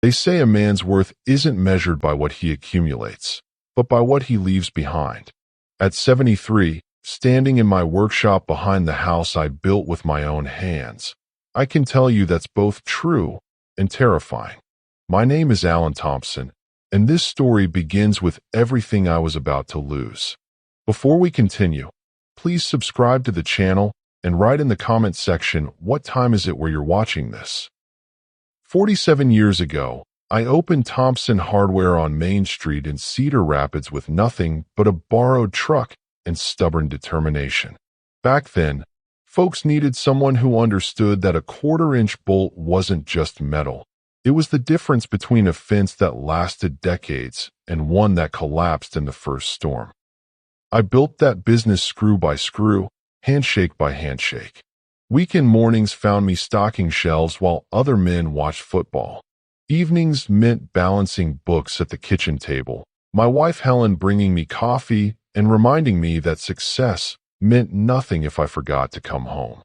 They say a man's worth isn't measured by what he accumulates, but by what he leaves behind. At 73, standing in my workshop behind the house I built with my own hands, I can tell you that's both true and terrifying. My name is Alan Thompson, and this story begins with everything I was about to lose. Before we continue, please subscribe to the channel and write in the comment section what time is it where you're watching this. 47 years ago, I opened Thompson Hardware on Main Street in Cedar Rapids with nothing but a borrowed truck and stubborn determination. Back then, folks needed someone who understood that a quarter-inch bolt wasn't just metal. It was the difference between a fence that lasted decades and one that collapsed in the first storm. I built that business screw by screw, handshake by handshake. Weekend mornings found me stocking shelves while other men watched football. Evenings meant balancing books at the kitchen table, my wife Helen bringing me coffee and reminding me that success meant nothing if I forgot to come home.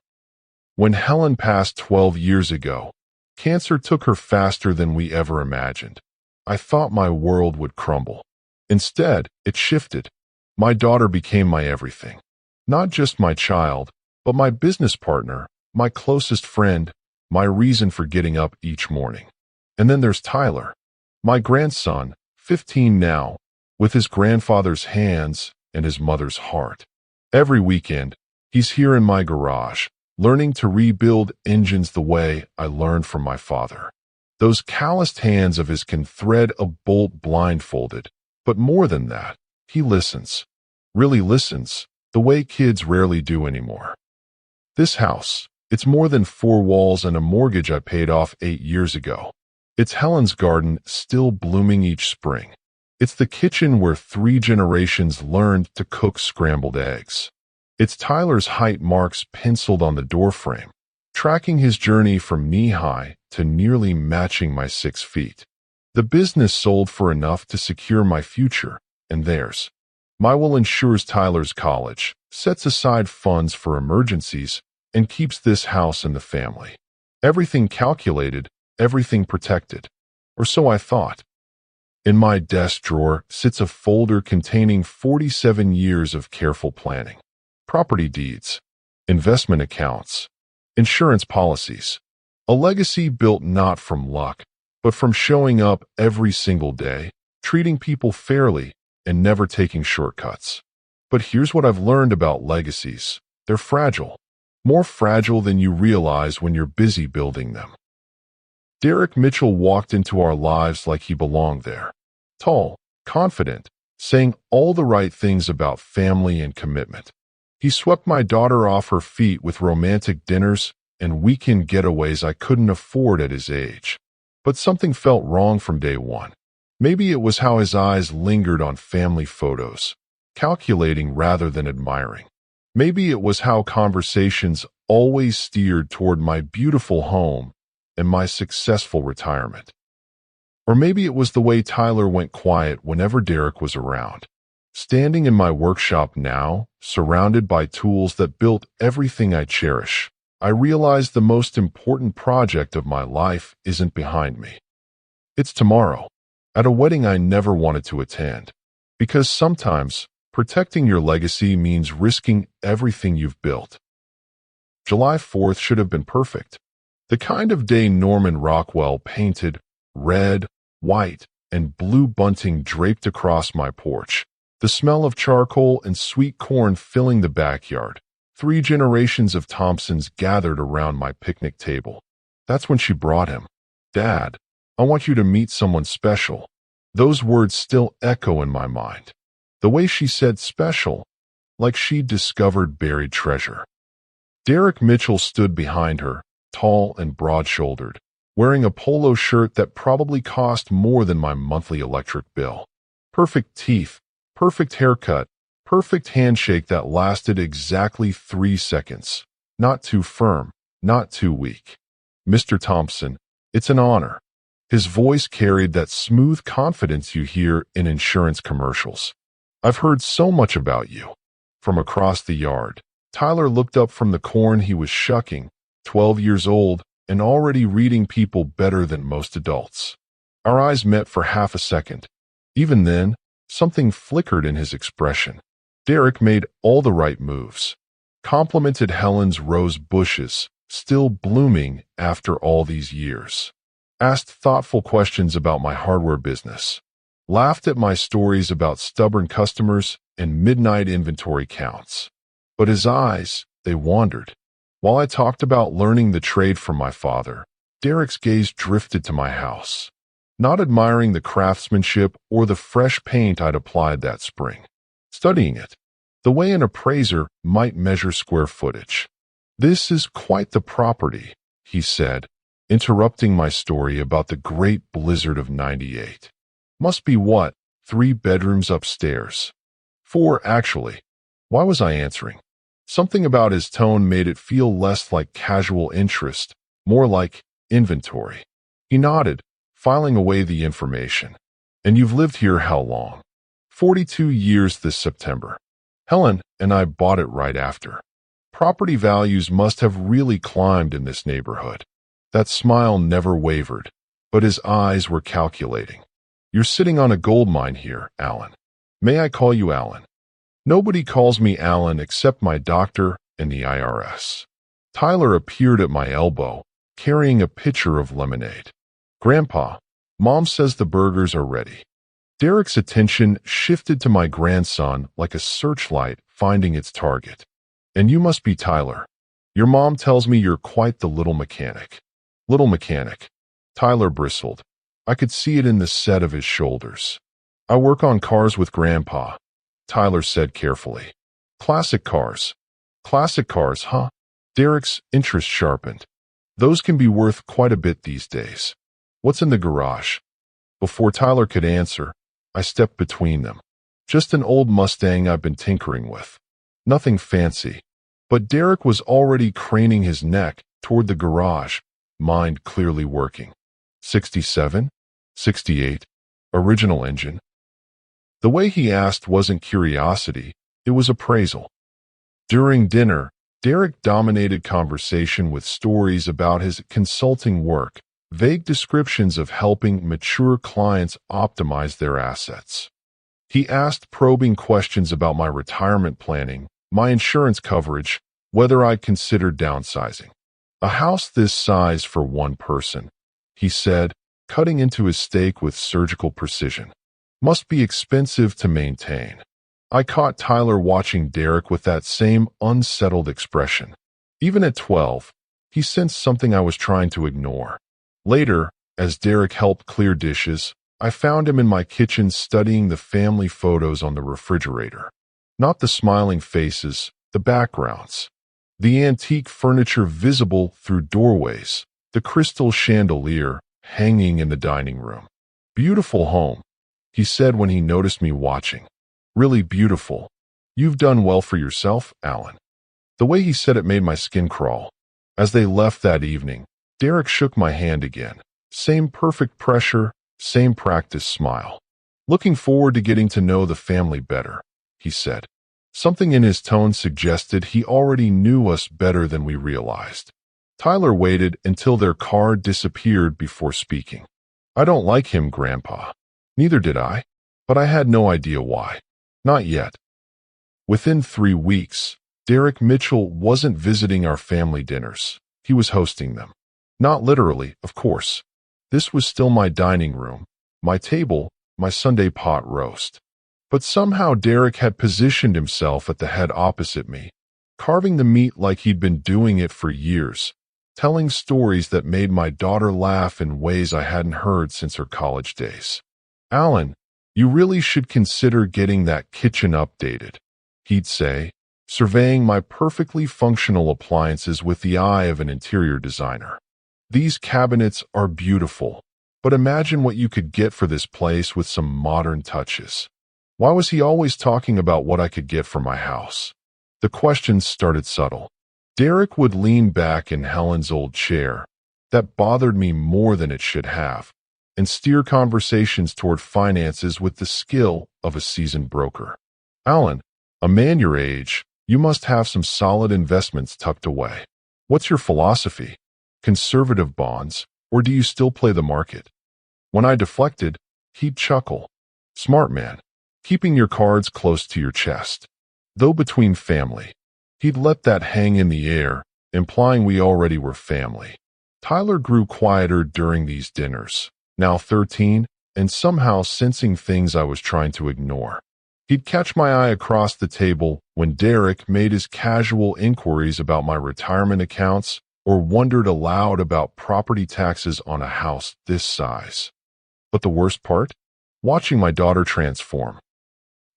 When Helen passed 12 years ago, cancer took her faster than we ever imagined. I thought my world would crumble. Instead, it shifted. My daughter became my everything. Not just my child, but my business partner, my closest friend, my reason for getting up each morning. And then there's Tyler, my grandson, 15 now, with his grandfather's hands and his mother's heart. Every weekend, he's here in my garage, learning to rebuild engines the way I learned from my father. Those calloused hands of his can thread a bolt blindfolded, but more than that, he listens. Really listens, the way kids rarely do anymore. This house, it's more than 4 walls and a mortgage I paid off 8 years ago. It's Helen's garden, still blooming each spring. It's the kitchen where 3 generations learned to cook scrambled eggs. It's Tyler's height marks penciled on the doorframe, tracking his journey from knee-high to nearly matching my 6 feet. The business sold for enough to secure my future and theirs. My will ensures Tyler's college, sets aside funds for emergencies, and keeps this house in the family. Everything calculated, everything protected. Or so I thought. In my desk drawer sits a folder containing 47 years of careful planning. Property deeds, investment accounts, insurance policies. A legacy built not from luck, but from showing up every single day, treating people fairly, and never taking shortcuts. But here's what I've learned about legacies. They're fragile. More fragile than you realize when you're busy building them. Derek Mitchell walked into our lives like he belonged there. Tall, confident, saying all the right things about family and commitment. He swept my daughter off her feet with romantic dinners and weekend getaways I couldn't afford at his age. But something felt wrong from day one. Maybe it was how his eyes lingered on family photos, calculating rather than admiring. Maybe it was how conversations always steered toward my beautiful home and my successful retirement. Or maybe it was the way Tyler went quiet whenever Derek was around. Standing in my workshop now, surrounded by tools that built everything I cherish, I realized the most important project of my life isn't behind me. It's tomorrow, at a wedding I never wanted to attend. Because sometimes, protecting your legacy means risking everything you've built. July 4th should have been perfect. The kind of day Norman Rockwell painted, red, white, and blue bunting draped across my porch. The smell of charcoal and sweet corn filling the backyard. 3 generations of Thompsons gathered around my picnic table. That's when she brought him. Dad, I want you to meet someone special. Those words still echo in my mind. The way she said special, like she'd discovered buried treasure. Derek Mitchell stood behind her, tall and broad-shouldered, wearing a polo shirt that probably cost more than my monthly electric bill. Perfect teeth, perfect haircut, perfect handshake that lasted exactly 3 seconds. Not too firm, not too weak. Mr. Thompson, it's an honor. His voice carried that smooth confidence you hear in insurance commercials. I've heard so much about you. From across the yard, Tyler looked up from the corn he was shucking, 12 years old, and already reading people better than most adults. Our eyes met for half a second. Even then, something flickered in his expression. Derek made all the right moves. Complimented Helen's rose bushes, still blooming after all these years. Asked thoughtful questions about my hardware business. Laughed at my stories about stubborn customers and midnight inventory counts. But his eyes, they wandered. While I talked about learning the trade from my father, Derek's gaze drifted to my house, not admiring the craftsmanship or the fresh paint I'd applied that spring. Studying it, the way an appraiser might measure square footage. "This is quite the property," he said, interrupting my story about the great blizzard of '98. "Must be what, 3 bedrooms upstairs?" 4, actually. Why was I answering? Something about his tone made it feel less like casual interest, more like inventory. He nodded, filing away the information. "And you've lived here how long?" 42 years this September. Helen and I bought it right after. Property values must have really climbed in this neighborhood. That smile never wavered, but his eyes were calculating. "You're sitting on a gold mine here, Alan. May I call you Alan?" "Nobody calls me Alan except my doctor and the IRS. Tyler appeared at my elbow, carrying a pitcher of lemonade. "Grandpa, Mom says the burgers are ready." Derek's attention shifted to my grandson like a searchlight finding its target. "And you must be Tyler. Your mom tells me you're quite the little mechanic." "Little mechanic." Tyler bristled. I could see it in the set of his shoulders. "I work on cars with Grandpa," Tyler said carefully. "Classic cars." "Classic cars, huh?" Derek's interest sharpened. "Those can be worth quite a bit these days. What's in the garage?" Before Tyler could answer, I stepped between them. "Just an old Mustang I've been tinkering with. Nothing fancy." But Derek was already craning his neck toward the garage, mind clearly working. 67? 68? Original engine? The way he asked wasn't curiosity, it was appraisal. During dinner, Derek dominated conversation with stories about his consulting work, vague descriptions of helping mature clients optimize their assets. He asked probing questions about my retirement planning, my insurance coverage, whether I'd considered downsizing. "A house this size for one person," he said, cutting into his steak with surgical precision. "Must be expensive to maintain." I caught Tyler watching Derek with that same unsettled expression. Even at 12, he sensed something I was trying to ignore. Later, as Derek helped clear dishes, I found him in my kitchen studying the family photos on the refrigerator. Not the smiling faces, the backgrounds. The antique furniture visible through doorways, the crystal chandelier hanging in the dining room. "Beautiful home," he said when he noticed me watching. "Really beautiful. You've done well for yourself, Alan." The way he said it made my skin crawl. As they left that evening, Derek shook my hand again. Same perfect pressure, same practiced smile. "Looking forward to getting to know the family better," he said. Something in his tone suggested he already knew us better than we realized. Tyler waited until their car disappeared before speaking. "I don't like him, Grandpa." Neither did I, but I had no idea why. Not yet. Within 3 weeks, Derek Mitchell wasn't visiting our family dinners. He was hosting them. Not literally, of course. This was still my dining room, my table, my Sunday pot roast. But somehow Derek had positioned himself at the head opposite me, carving the meat like he'd been doing it for years, telling stories that made my daughter laugh in ways I hadn't heard since her college days. "Alan, you really should consider getting that kitchen updated," he'd say, surveying my perfectly functional appliances with the eye of an interior designer. "These cabinets are beautiful, but imagine what you could get for this place with some modern touches." Why was he always talking about what I could get for my house? The questions started subtle. Derek would lean back in Helen's old chair, that bothered me more than it should have, and steer conversations toward finances with the skill of a seasoned broker. "Alan, a man your age, you must have some solid investments tucked away. What's your philosophy? Conservative bonds, or do you still play the market?" When I deflected, he'd chuckle. Smart man, keeping your cards close to your chest. Though between family, he'd let that hang in the air, implying we already were family. Tyler grew quieter during these dinners, now 13, and somehow sensing things I was trying to ignore. He'd catch my eye across the table when Derek made his casual inquiries about my retirement accounts or wondered aloud about property taxes on a house this size. But the worst part? Watching my daughter transform.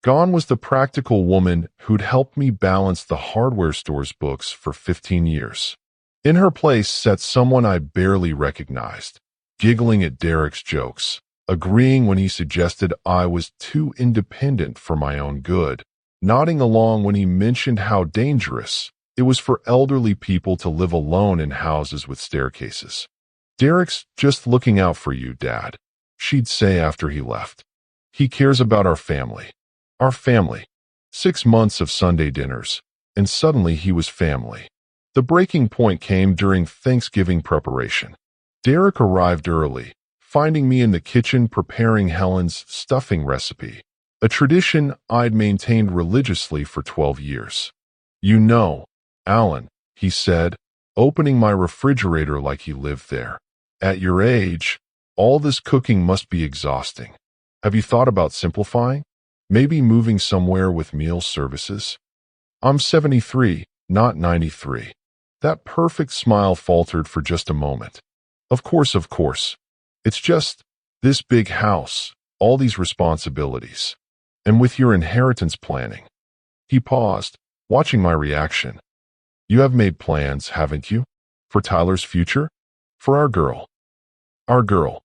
Gone was the practical woman who'd helped me balance the hardware store's books for 15 years. In her place sat someone I barely recognized, giggling at Derek's jokes, agreeing when he suggested I was too independent for my own good, nodding along when he mentioned how dangerous it was for elderly people to live alone in houses with staircases. Derek's just looking out for you, Dad, she'd say after he left. He cares about our family. Our family. 6 months of Sunday dinners, and suddenly he was family. The breaking point came during Thanksgiving preparation. Derek arrived early, finding me in the kitchen preparing Helen's stuffing recipe, a tradition I'd maintained religiously for 12 years. You know, Alan, he said, opening my refrigerator like he lived there. At your age, all this cooking must be exhausting. Have you thought about simplifying? Maybe moving somewhere with meal services? I'm 73, not 93. That perfect smile faltered for just a moment. Of course. It's just this big house, all these responsibilities. And with your inheritance planning. He paused, watching my reaction. You have made plans, haven't you? For Tyler's future? For our girl. Our girl.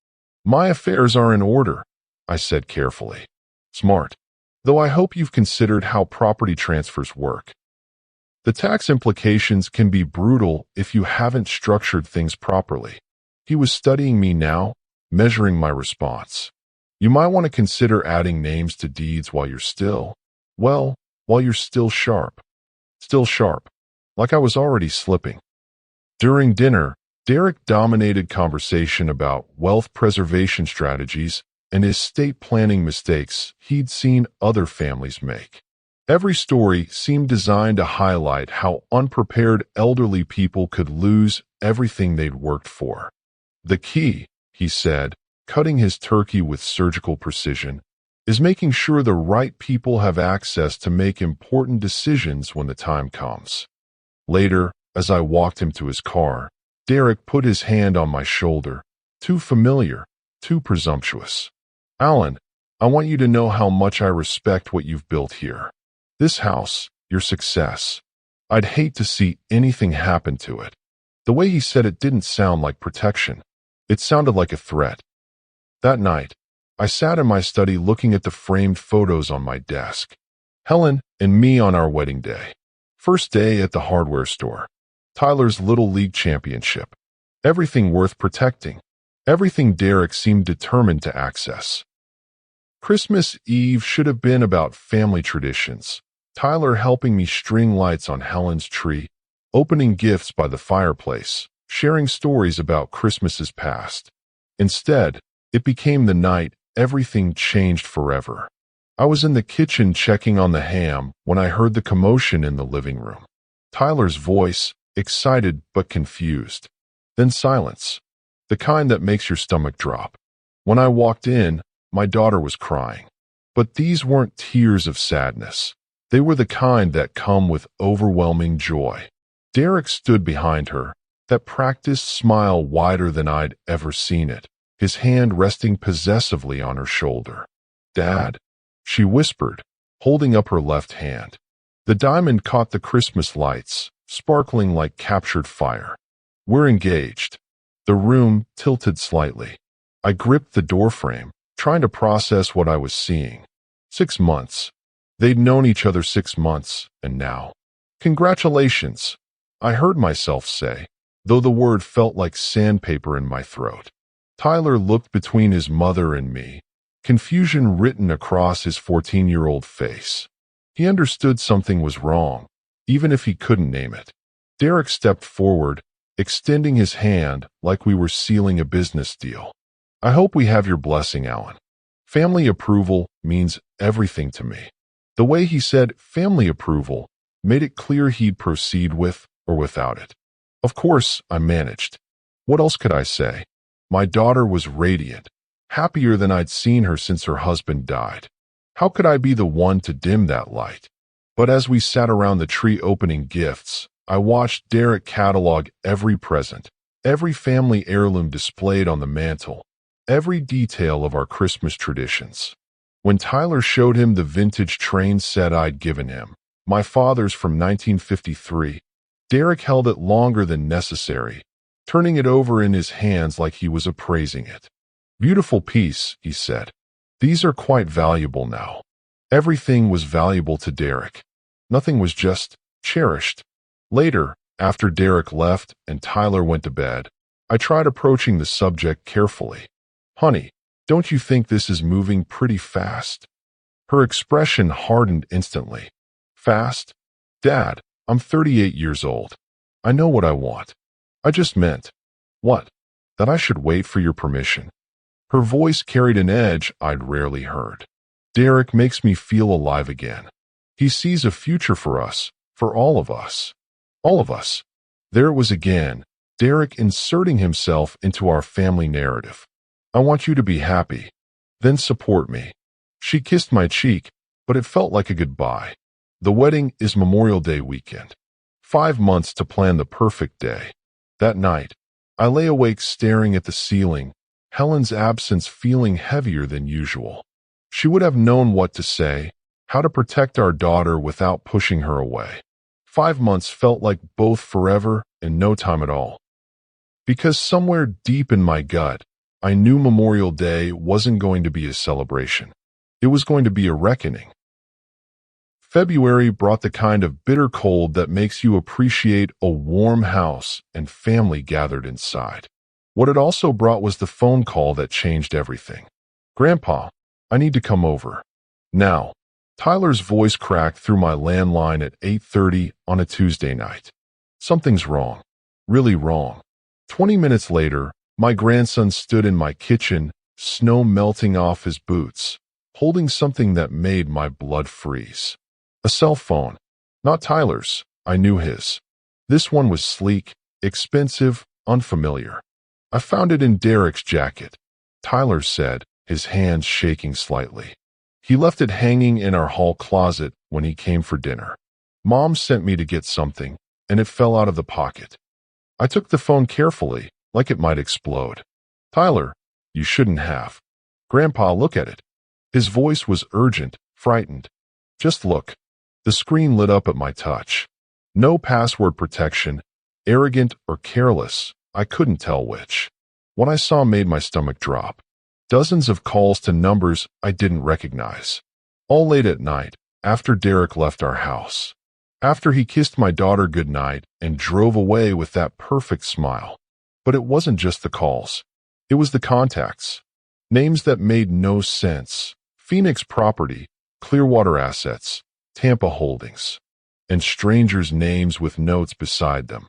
My affairs are in order, I said carefully. Smart. Though I hope you've considered how property transfers work. The tax implications can be brutal if you haven't structured things properly. He was studying me now, measuring my response. You might want to consider adding names to deeds while you're still sharp. Still sharp. Like I was already slipping. During dinner, Derek dominated conversation about wealth preservation strategies and estate planning mistakes he'd seen other families make. Every story seemed designed to highlight how unprepared elderly people could lose everything they'd worked for. The key, he said, cutting his turkey with surgical precision, is making sure the right people have access to make important decisions when the time comes. Later, as I walked him to his car, Derek put his hand on my shoulder. Too familiar, too presumptuous. Alan, I want you to know how much I respect what you've built here. This house, your success. I'd hate to see anything happen to it. The way he said it didn't sound like protection. It sounded like a threat. That night, I sat in my study looking at the framed photos on my desk. Helen and me on our wedding day. First day at the hardware store. Tyler's Little League championship. Everything worth protecting. Everything Derek seemed determined to access. Christmas Eve should have been about family traditions. Tyler helping me string lights on Helen's tree, opening gifts by the fireplace, sharing stories about Christmases past. Instead, it became the night everything changed forever. I was in the kitchen checking on the ham when I heard the commotion in the living room. Tyler's voice, excited but confused. Then silence, the kind that makes your stomach drop. When I walked in, my daughter was crying. But these weren't tears of sadness. They were the kind that come with overwhelming joy. Derek stood behind her, that practiced smile wider than I'd ever seen it, his hand resting possessively on her shoulder. Dad, she whispered, holding up her left hand. The diamond caught the Christmas lights, sparkling like captured fire. We're engaged. The room tilted slightly. I gripped the doorframe, trying to process what I was seeing. 6 months. They'd known each other 6 months, and now. Congratulations, I heard myself say, though the word felt like sandpaper in my throat. Tyler looked between his mother and me, confusion written across his 14-year-old face. He understood something was wrong, even if he couldn't name it. Derek stepped forward, extending his hand like we were sealing a business deal. I hope we have your blessing, Alan. Family approval means everything to me. The way he said family approval made it clear he'd proceed with or without it. Of course, I managed. What else could I say? My daughter was radiant, happier than I'd seen her since her husband died. How could I be the one to dim that light? But as we sat around the tree opening gifts, I watched Derek catalog every present, every family heirloom displayed on the mantle, every detail of our Christmas traditions. When Tyler showed him the vintage train set I'd given him, my father's from 1953, Derek held it longer than necessary, turning it over in his hands like he was appraising it. "Beautiful piece," he said. "These are quite valuable now." Everything was valuable to Derek. Nothing was just cherished. Later, after Derek left and Tyler went to bed, I tried approaching the subject carefully. "Honey, don't you think this is moving pretty fast?" Her expression hardened instantly. "Fast? Dad, I'm 38 years old. I know what I want. I just meant..." "What? That I should wait for your permission?" Her voice carried an edge I'd rarely heard. "Derek makes me feel alive again. He sees a future for us, for all of us. All of us." There it was again, Derek inserting himself into our family narrative. "I want you to be happy. Then support me." She kissed my cheek, but it felt like a goodbye. The wedding is Memorial Day weekend. 5 months to plan the perfect day. That night, I lay awake staring at the ceiling, Helen's absence feeling heavier than usual. She would have known what to say, how to protect our daughter without pushing her away. 5 months felt like both forever and no time at all. Because somewhere deep in my gut, I knew Memorial Day wasn't going to be a celebration. It was going to be a reckoning. February brought the kind of bitter cold that makes you appreciate a warm house and family gathered inside. What it also brought was the phone call that changed everything. "Grandpa, I need to come over." Now, Tyler's voice cracked through my landline at 8:30 on a Tuesday night. Something's wrong. Really wrong. 20 minutes later, my grandson stood in my kitchen, snow melting off his boots, holding something that made my blood freeze. A cell phone. Not Tyler's. I knew his. This one was sleek, expensive, unfamiliar. "I found it in Derek's jacket," Tyler said, his hands shaking slightly. "He left it hanging in our hall closet when he came for dinner. Mom sent me to get something, and it fell out of the pocket." I took the phone carefully, like it might explode. "Tyler, you shouldn't have." "Grandpa, look at it." His voice was urgent, frightened. "Just look." The screen lit up at my touch. No password protection, arrogant or careless, I couldn't tell which. What I saw made my stomach drop. Dozens of calls to numbers I didn't recognize. All late at night, after Derek left our house. After he kissed my daughter goodnight and drove away with that perfect smile. But it wasn't just the calls. It was the contacts. Names that made no sense. Phoenix Property, Clearwater Assets, Tampa Holdings. And strangers' names with notes beside them.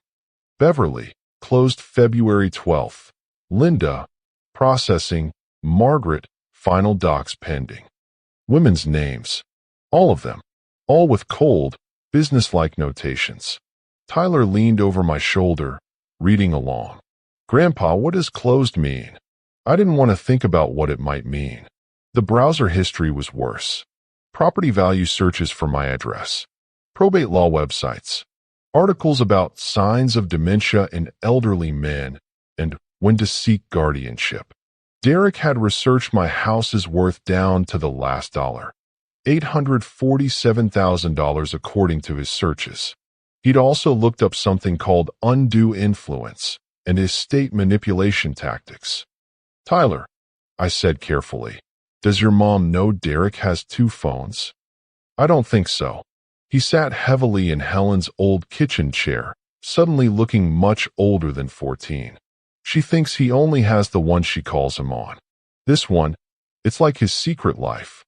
Beverly, closed February 12th. Linda, processing. Margaret, final docs pending. Women's names. All of them. All with cold, businesslike notations. Tyler leaned over my shoulder, reading along. "Grandpa, what does closed mean?" I didn't want to think about what it might mean. The browser history was worse. Property value searches for my address. Probate law websites. Articles about signs of dementia in elderly men and when to seek guardianship. Derek had researched my house's worth down to the last dollar. $847,000 according to his searches. He'd also looked up something called undue influence and estate manipulation tactics. "Tyler," I said carefully, "does your mom know Derek has 2 phones?" "I don't think so." He sat heavily in Helen's old kitchen chair, suddenly looking much older than 14. "She thinks he only has the one she calls him on. This one, it's like his secret life."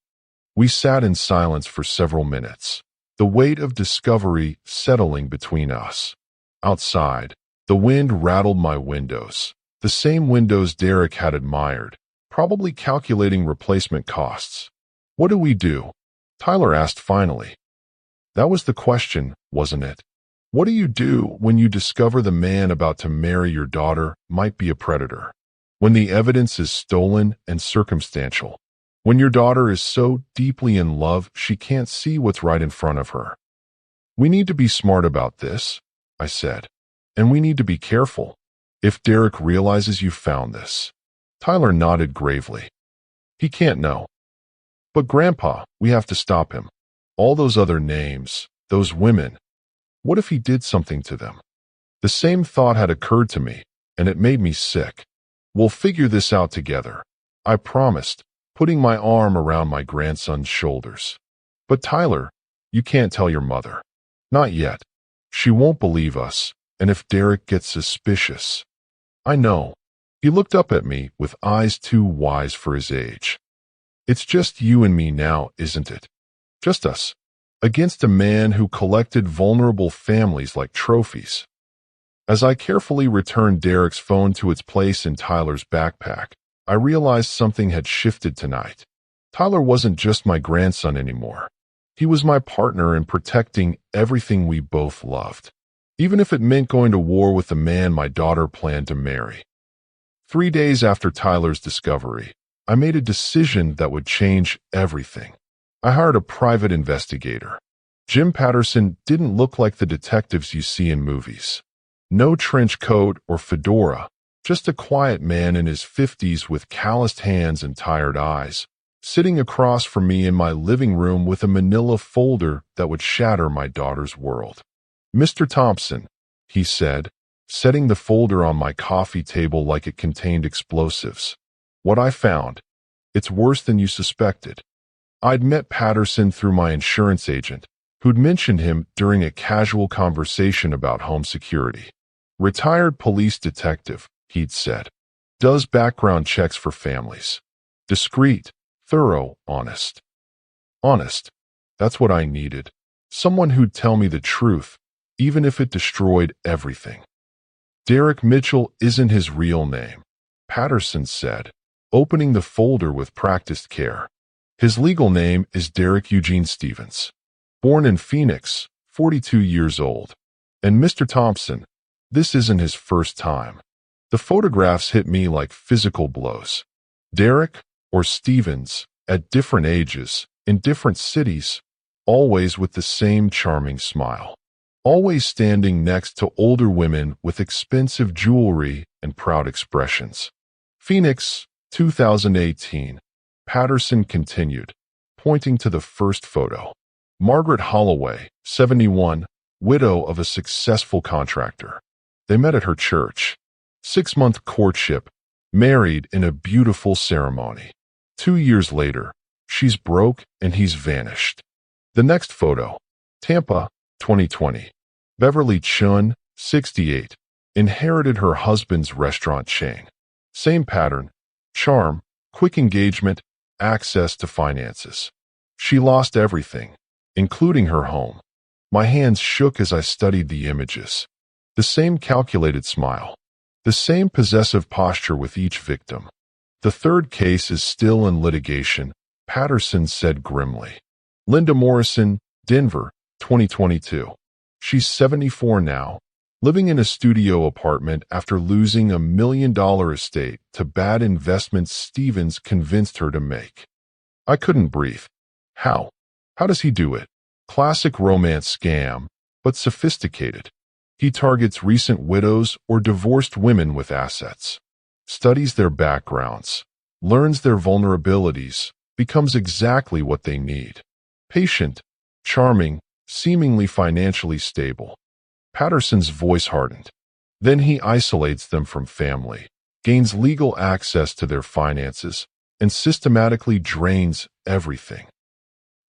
We sat in silence for several minutes, the weight of discovery settling between us. Outside, the wind rattled my windows, the same windows Derek had admired, probably calculating replacement costs. What do we do? Tyler asked finally. That was the question, wasn't it? What do you do when you discover the man about to marry your daughter might be a predator? When the evidence is stolen and circumstantial? When your daughter is so deeply in love she can't see what's right in front of her? We need to be smart about this, I said. And we need to be careful. If Derek realizes you found this. Tyler nodded gravely. He can't know. But Grandpa, we have to stop him. All those other names, those women. What if he did something to them? The same thought had occurred to me, and it made me sick. We'll figure this out together, I promised, putting my arm around my grandson's shoulders. But Tyler, you can't tell your mother. Not yet. She won't believe us, and if Derek gets suspicious. I know. He looked up at me with eyes too wise for his age. It's just you and me now, isn't it? Just us. Against a man who collected vulnerable families like trophies. As I carefully returned Derek's phone to its place in Tyler's backpack, I realized something had shifted tonight. Tyler wasn't just my grandson anymore. He was my partner in protecting everything we both loved, even if it meant going to war with the man my daughter planned to marry. 3 days after Tyler's discovery, I made a decision that would change everything. I hired a private investigator. Jim Patterson didn't look like the detectives you see in movies. No trench coat or fedora, just a quiet man in his 50s with calloused hands and tired eyes, sitting across from me in my living room with a manila folder that would shatter my daughter's world. Mr. Thompson, he said, setting the folder on my coffee table like it contained explosives. What I found, it's worse than you suspected. I'd met Patterson through my insurance agent, who'd mentioned him during a casual conversation about home security. Retired police detective, he'd said. Does background checks for families. Discreet, thorough, honest. Honest. That's what I needed. Someone who'd tell me the truth, even if it destroyed everything. Derek Mitchell isn't his real name, Patterson said, opening the folder with practiced care. His legal name is Derek Eugene Stevens. Born in Phoenix, 42 years old. And Mr. Thompson, this isn't his first time. The photographs hit me like physical blows. Derek, or Stevens, at different ages, in different cities, always with the same charming smile. Always standing next to older women with expensive jewelry and proud expressions. Phoenix, 2018. Patterson continued, pointing to the first photo. Margaret Holloway, 71, widow of a successful contractor. They met at her church. 6-month courtship, married in a beautiful ceremony. 2 years later, she's broke and he's vanished. The next photo, Tampa, 2020. Beverly Chun, 68, inherited her husband's restaurant chain. Same pattern, charm, quick engagement, access to finances. She lost everything, including her home. My hands shook as I studied the images. The same calculated smile. The same possessive posture with each victim. The third case is still in litigation, Patterson said grimly. Linda Morrison, Denver, 2022. She's 74 now, living in a studio apartment after losing $1 million estate to bad investments Stevens convinced her to make. I couldn't breathe. How? How does he do it? Classic romance scam, but sophisticated. He targets recent widows or divorced women with assets, studies their backgrounds, learns their vulnerabilities, becomes exactly what they need. Patient, charming, seemingly financially stable. Patterson's voice hardened. Then he isolates them from family, gains legal access to their finances, and systematically drains everything.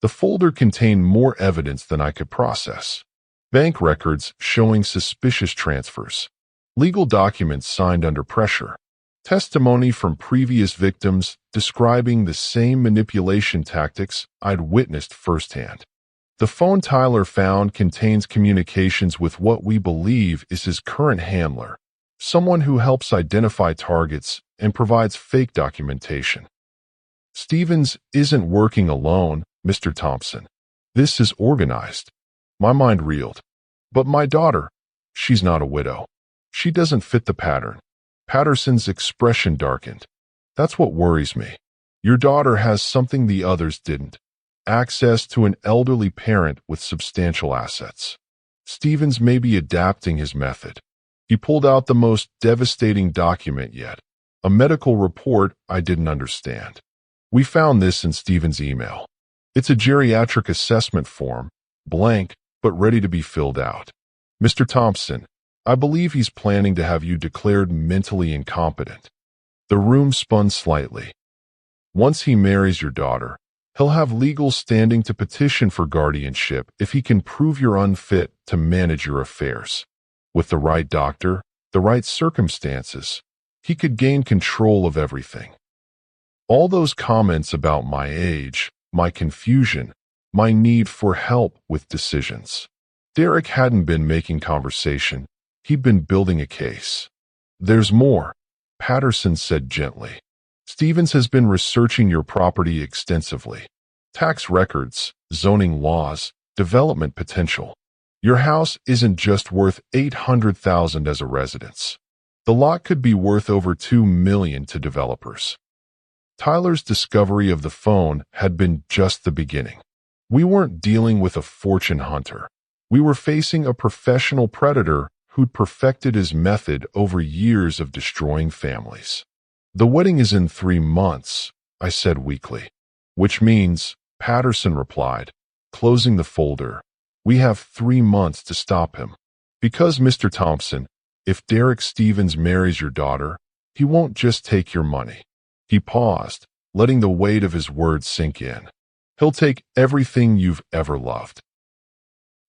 The folder contained more evidence than I could process. Bank records showing suspicious transfers. Legal documents signed under pressure. Testimony from previous victims describing the same manipulation tactics I'd witnessed firsthand. The phone Tyler found contains communications with what we believe is his current handler, someone who helps identify targets and provides fake documentation. Stevens isn't working alone, Mr. Thompson. This is organized. My mind reeled. But my daughter, she's not a widow. She doesn't fit the pattern. Patterson's expression darkened. That's what worries me. Your daughter has something the others didn't. Access to an elderly parent with substantial assets. Stevens may be adapting his method. He pulled out the most devastating document yet. A medical report I didn't understand. We found this in Stevens' email. It's a geriatric assessment form, blank, but ready to be filled out. Mr. Thompson, I believe he's planning to have you declared mentally incompetent. The room spun slightly. Once he marries your daughter, he'll have legal standing to petition for guardianship if he can prove you're unfit to manage your affairs. With the right doctor, the right circumstances, he could gain control of everything. All those comments about my age, my confusion, my need for help with decisions. Derek hadn't been making conversation. He'd been building a case. There's more, Patterson said gently. Stevens has been researching your property extensively. Tax records, zoning laws, development potential. Your house isn't just worth $800,000 as a residence. The lot could be worth over $2 million to developers. Tyler's discovery of the phone had been just the beginning. We weren't dealing with a fortune hunter. We were facing a professional predator who'd perfected his method over years of destroying families. The wedding is in 3 months, I said weakly. Which means, Patterson replied, closing the folder, we have 3 months to stop him. Because, Mr. Thompson, if Derek Stevens marries your daughter, he won't just take your money. He paused, letting the weight of his words sink in. He'll take everything you've ever loved.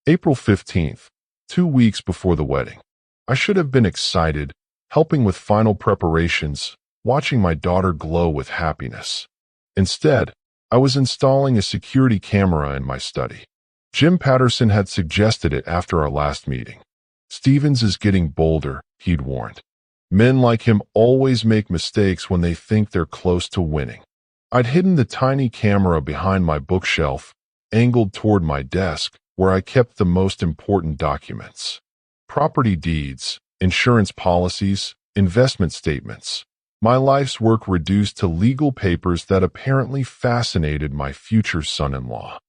April 15th, 2 weeks before the wedding. I should have been excited, helping with final preparations, watching my daughter glow with happiness. Instead, I was installing a security camera in my study. Jim Patterson had suggested it after our last meeting. Stevens is getting bolder, he'd warned. Men like him always make mistakes when they think they're close to winning. I'd hidden the tiny camera behind my bookshelf, angled toward my desk, where I kept the most important documents. Property deeds, insurance policies, investment statements. My life's work reduced to legal papers that apparently fascinated my future son-in-law.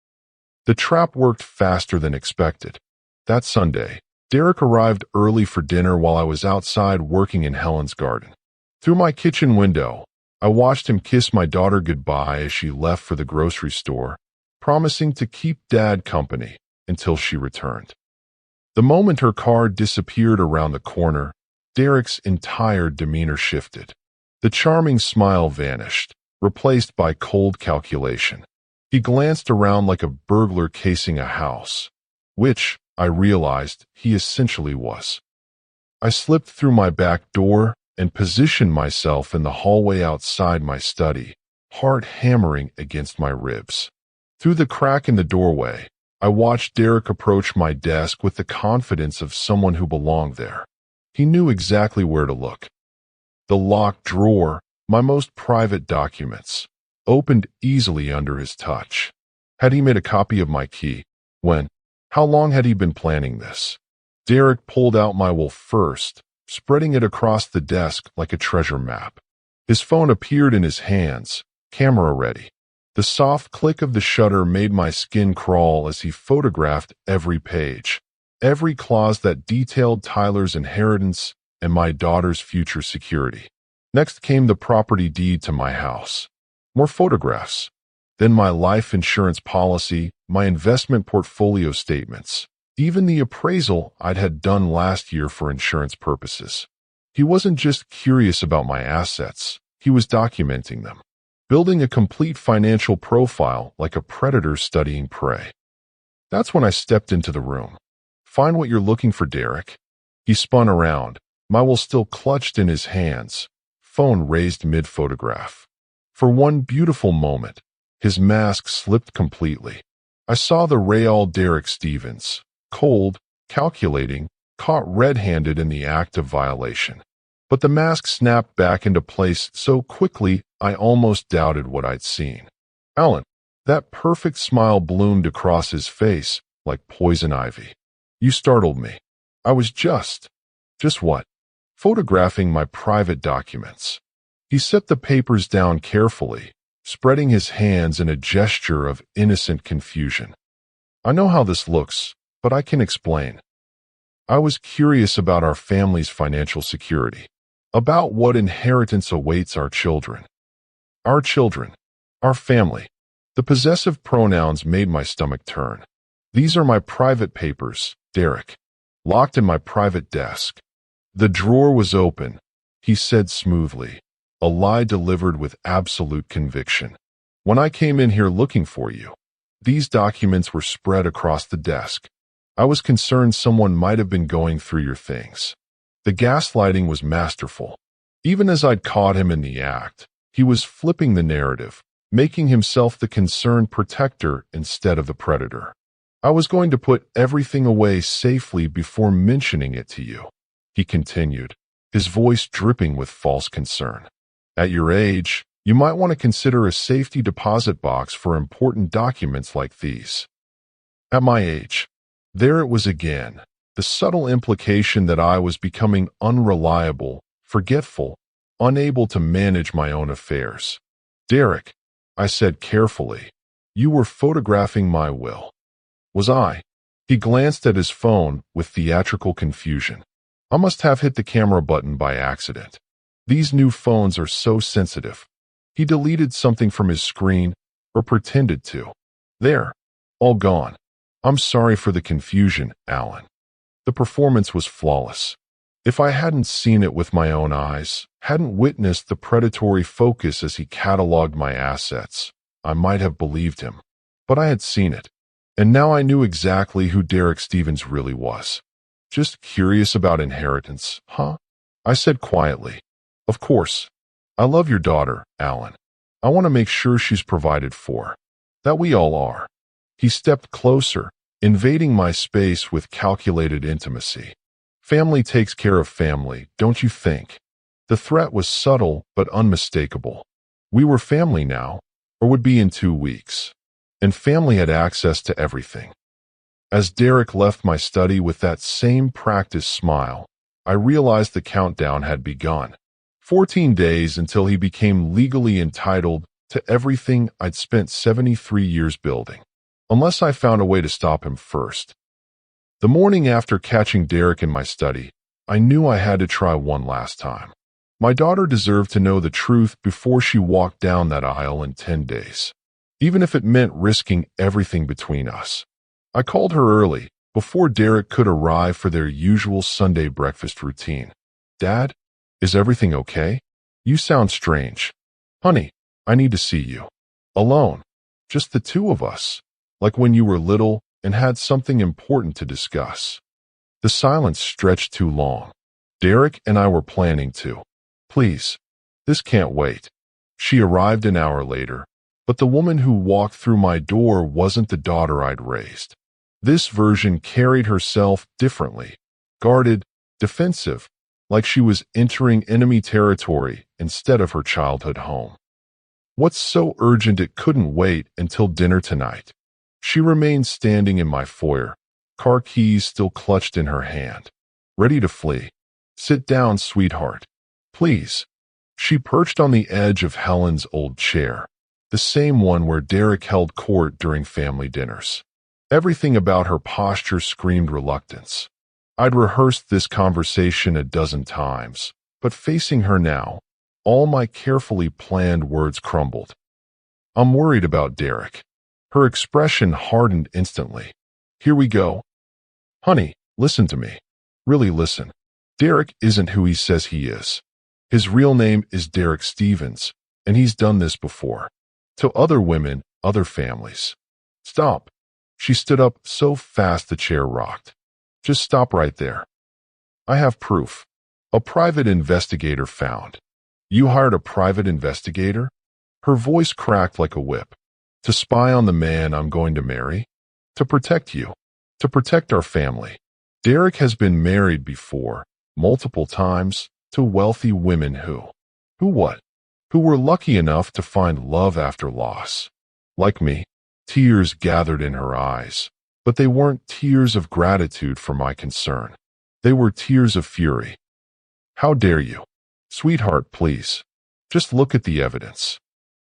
The trap worked faster than expected. That Sunday, Derek arrived early for dinner while I was outside working in Helen's garden. Through my kitchen window, I watched him kiss my daughter goodbye as she left for the grocery store, promising to keep Dad company until she returned. The moment her car disappeared around the corner, Derek's entire demeanor shifted. The charming smile vanished, replaced by cold calculation. He glanced around like a burglar casing a house, which, I realized, he essentially was. I slipped through my back door and positioned myself in the hallway outside my study, heart hammering against my ribs. Through the crack in the doorway, I watched Derek approach my desk with the confidence of someone who belonged there. He knew exactly where to look. The locked drawer, my most private documents, opened easily under his touch. Had he made a copy of my key? When? How long had he been planning this? Derek pulled out my will first, spreading it across the desk like a treasure map. His phone appeared in his hands, camera ready. The soft click of the shutter made my skin crawl as he photographed every page, every clause that detailed Tyler's inheritance and my daughter's future security. Next came the property deed to my house. More photographs. Then my life insurance policy, my investment portfolio statements, even the appraisal I'd had done last year for insurance purposes. He wasn't just curious about my assets, he was documenting them, building a complete financial profile like a predator studying prey. That's when I stepped into the room. Find what you're looking for, Derek. He spun around, my will still clutched in his hands, phone raised mid-photograph. For one beautiful moment, his mask slipped completely. I saw the real Derek Stevens, cold, calculating, caught red-handed in the act of violation. But the mask snapped back into place so quickly I almost doubted what I'd seen. Alan, that perfect smile bloomed across his face like poison ivy. You startled me. I was just what? Photographing my private documents. He set the papers down carefully, spreading his hands in a gesture of innocent confusion. I know how this looks, but I can explain. I was curious about our family's financial security, about what inheritance awaits our children. Our children, our family. The possessive pronouns made my stomach turn. These are my private papers, Derek, locked in my private desk. The drawer was open, he said smoothly, a lie delivered with absolute conviction. When I came in here looking for you, these documents were spread across the desk. I was concerned someone might have been going through your things. The gaslighting was masterful. Even as I'd caught him in the act, he was flipping the narrative, making himself the concerned protector instead of the predator. I was going to put everything away safely before mentioning it to you, he continued, his voice dripping with false concern. At your age, you might want to consider a safety deposit box for important documents like these. At my age, there it was again, the subtle implication that I was becoming unreliable, forgetful, unable to manage my own affairs. Derek, I said carefully, you were photographing my will. Was I? He glanced at his phone with theatrical confusion. I must have hit the camera button by accident. These new phones are so sensitive. He deleted something from his screen, or pretended to. There, all gone. I'm sorry for the confusion, Alan. The performance was flawless. If I hadn't seen it with my own eyes, hadn't witnessed the predatory focus as he cataloged my assets, I might have believed him. But I had seen it, and now I knew exactly who Derek Stevens really was. Just curious about inheritance, huh? I said quietly. Of course. I love your daughter, Alan. I want to make sure she's provided for. That we all are. He stepped closer, invading my space with calculated intimacy. Family takes care of family, don't you think? The threat was subtle but unmistakable. We were family now, or would be in 2 weeks. And family had access to everything. As Derek left my study with that same practiced smile, I realized the countdown had begun. 14 days until he became legally entitled to everything I'd spent 73 years building. Unless I found a way to stop him first. The morning after catching Derek in my study, I knew I had to try one last time. My daughter deserved to know the truth before she walked down that aisle in 10 days. Even if it meant risking everything between us. I called her early, before Derek could arrive for their usual Sunday breakfast routine. Dad, is everything okay? You sound strange. Honey, I need to see you. Alone. Just the two of us. Like when you were little and had something important to discuss. The silence stretched too long. Derek and I were planning to. Please. This can't wait. She arrived an hour later, but the woman who walked through my door wasn't the daughter I'd raised. This version carried herself differently. Guarded, defensive, like she was entering enemy territory instead of her childhood home. What's so urgent it couldn't wait until dinner tonight? She remained standing in my foyer, car keys still clutched in her hand, ready to flee. Sit down, sweetheart. Please. She perched on the edge of Helen's old chair, the same one where Derek held court during family dinners. Everything about her posture screamed reluctance. I'd rehearsed this conversation a dozen times, but facing her now, all my carefully planned words crumbled. I'm worried about Derek. Her expression hardened instantly. Here we go. Honey, listen to me. Really listen. Derek isn't who he says he is. His real name is Derek Stevens, and he's done this before. To other women, other families. Stop. She stood up so fast the chair rocked. Just stop right there. I have proof. A private investigator found. You hired a private investigator? Her voice cracked like a whip. To spy on the man I'm going to marry? To protect you. To protect our family. Derek has been married before, multiple times, to wealthy women who what? Who were lucky enough to find love after loss. Like me, tears gathered in her eyes, but they weren't tears of gratitude for my concern. They were tears of fury. How dare you? Sweetheart, please. Just look at the evidence.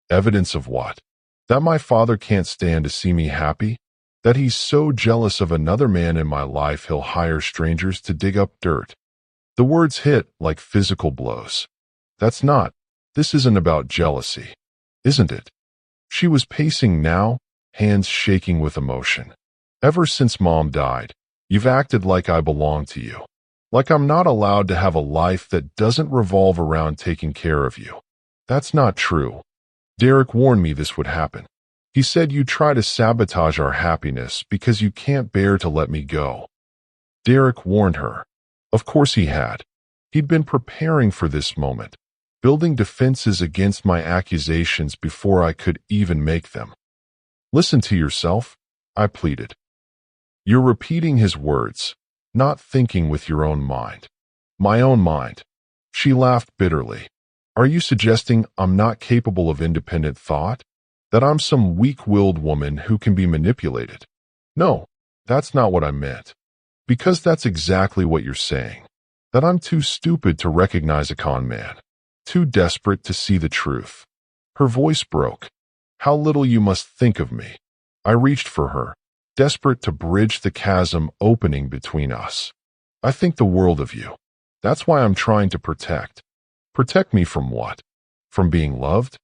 Evidence of what? That my father can't stand to see me happy? That he's so jealous of another man in my life he'll hire strangers to dig up dirt? The words hit like physical blows. This isn't about jealousy, isn't it? She was pacing now, hands shaking with emotion. Ever since Mom died, you've acted like I belong to you. Like I'm not allowed to have a life that doesn't revolve around taking care of you. That's not true. Derek warned me this would happen. He said you'd try to sabotage our happiness because you can't bear to let me go. Derek warned her. Of course he had. He'd been preparing for this moment, building defenses against my accusations before I could even make them. Listen to yourself, I pleaded. You're repeating his words, not thinking with your own mind. My own mind. She laughed bitterly. Are you suggesting I'm not capable of independent thought? That I'm some weak-willed woman who can be manipulated? No, that's not what I meant. Because that's exactly what you're saying. That I'm too stupid to recognize a con man. Too desperate to see the truth. Her voice broke. How little you must think of me. I reached for her, desperate to bridge the chasm opening between us. I think the world of you. That's why I'm trying to protect. Protect me from what? From being loved?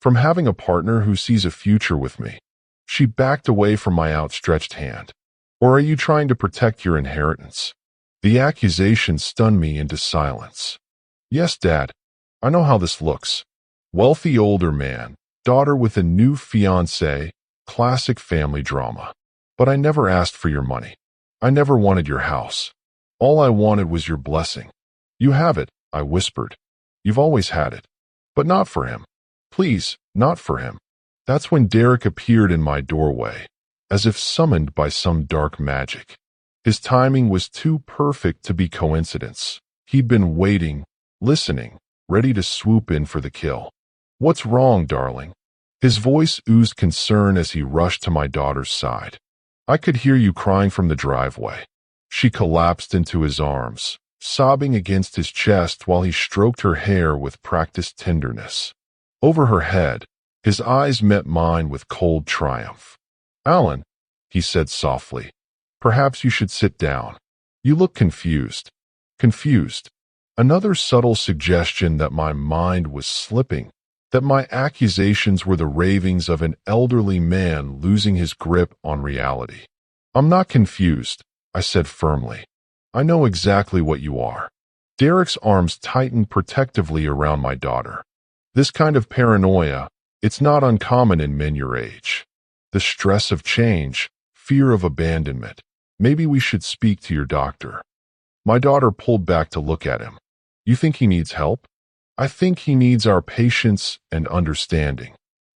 From having a partner who sees a future with me? She backed away from my outstretched hand. Or are you trying to protect your inheritance? The accusation stunned me into silence. Yes, Dad. I know how this looks. Wealthy older man, daughter with a new fiancé, classic family drama. But I never asked for your money. I never wanted your house. All I wanted was your blessing. You have it, I whispered. You've always had it. But not for him. Please, not for him. That's when Derek appeared in my doorway, as if summoned by some dark magic. His timing was too perfect to be coincidence. He'd been waiting, listening, ready to swoop in for the kill. What's wrong, darling? His voice oozed concern as he rushed to my daughter's side. I could hear you crying from the driveway. She collapsed into his arms, sobbing against his chest while he stroked her hair with practiced tenderness. Over her head, his eyes met mine with cold triumph. Alan, he said softly, perhaps you should sit down. You look confused. Confused. Another subtle suggestion that my mind was slipping, that my accusations were the ravings of an elderly man losing his grip on reality. I'm not confused, I said firmly. I know exactly what you are. Derek's arms tightened protectively around my daughter. This kind of paranoia, it's not uncommon in men your age. The stress of change, fear of abandonment. Maybe we should speak to your doctor. My daughter pulled back to look at him. You think he needs help? I think he needs our patience and understanding,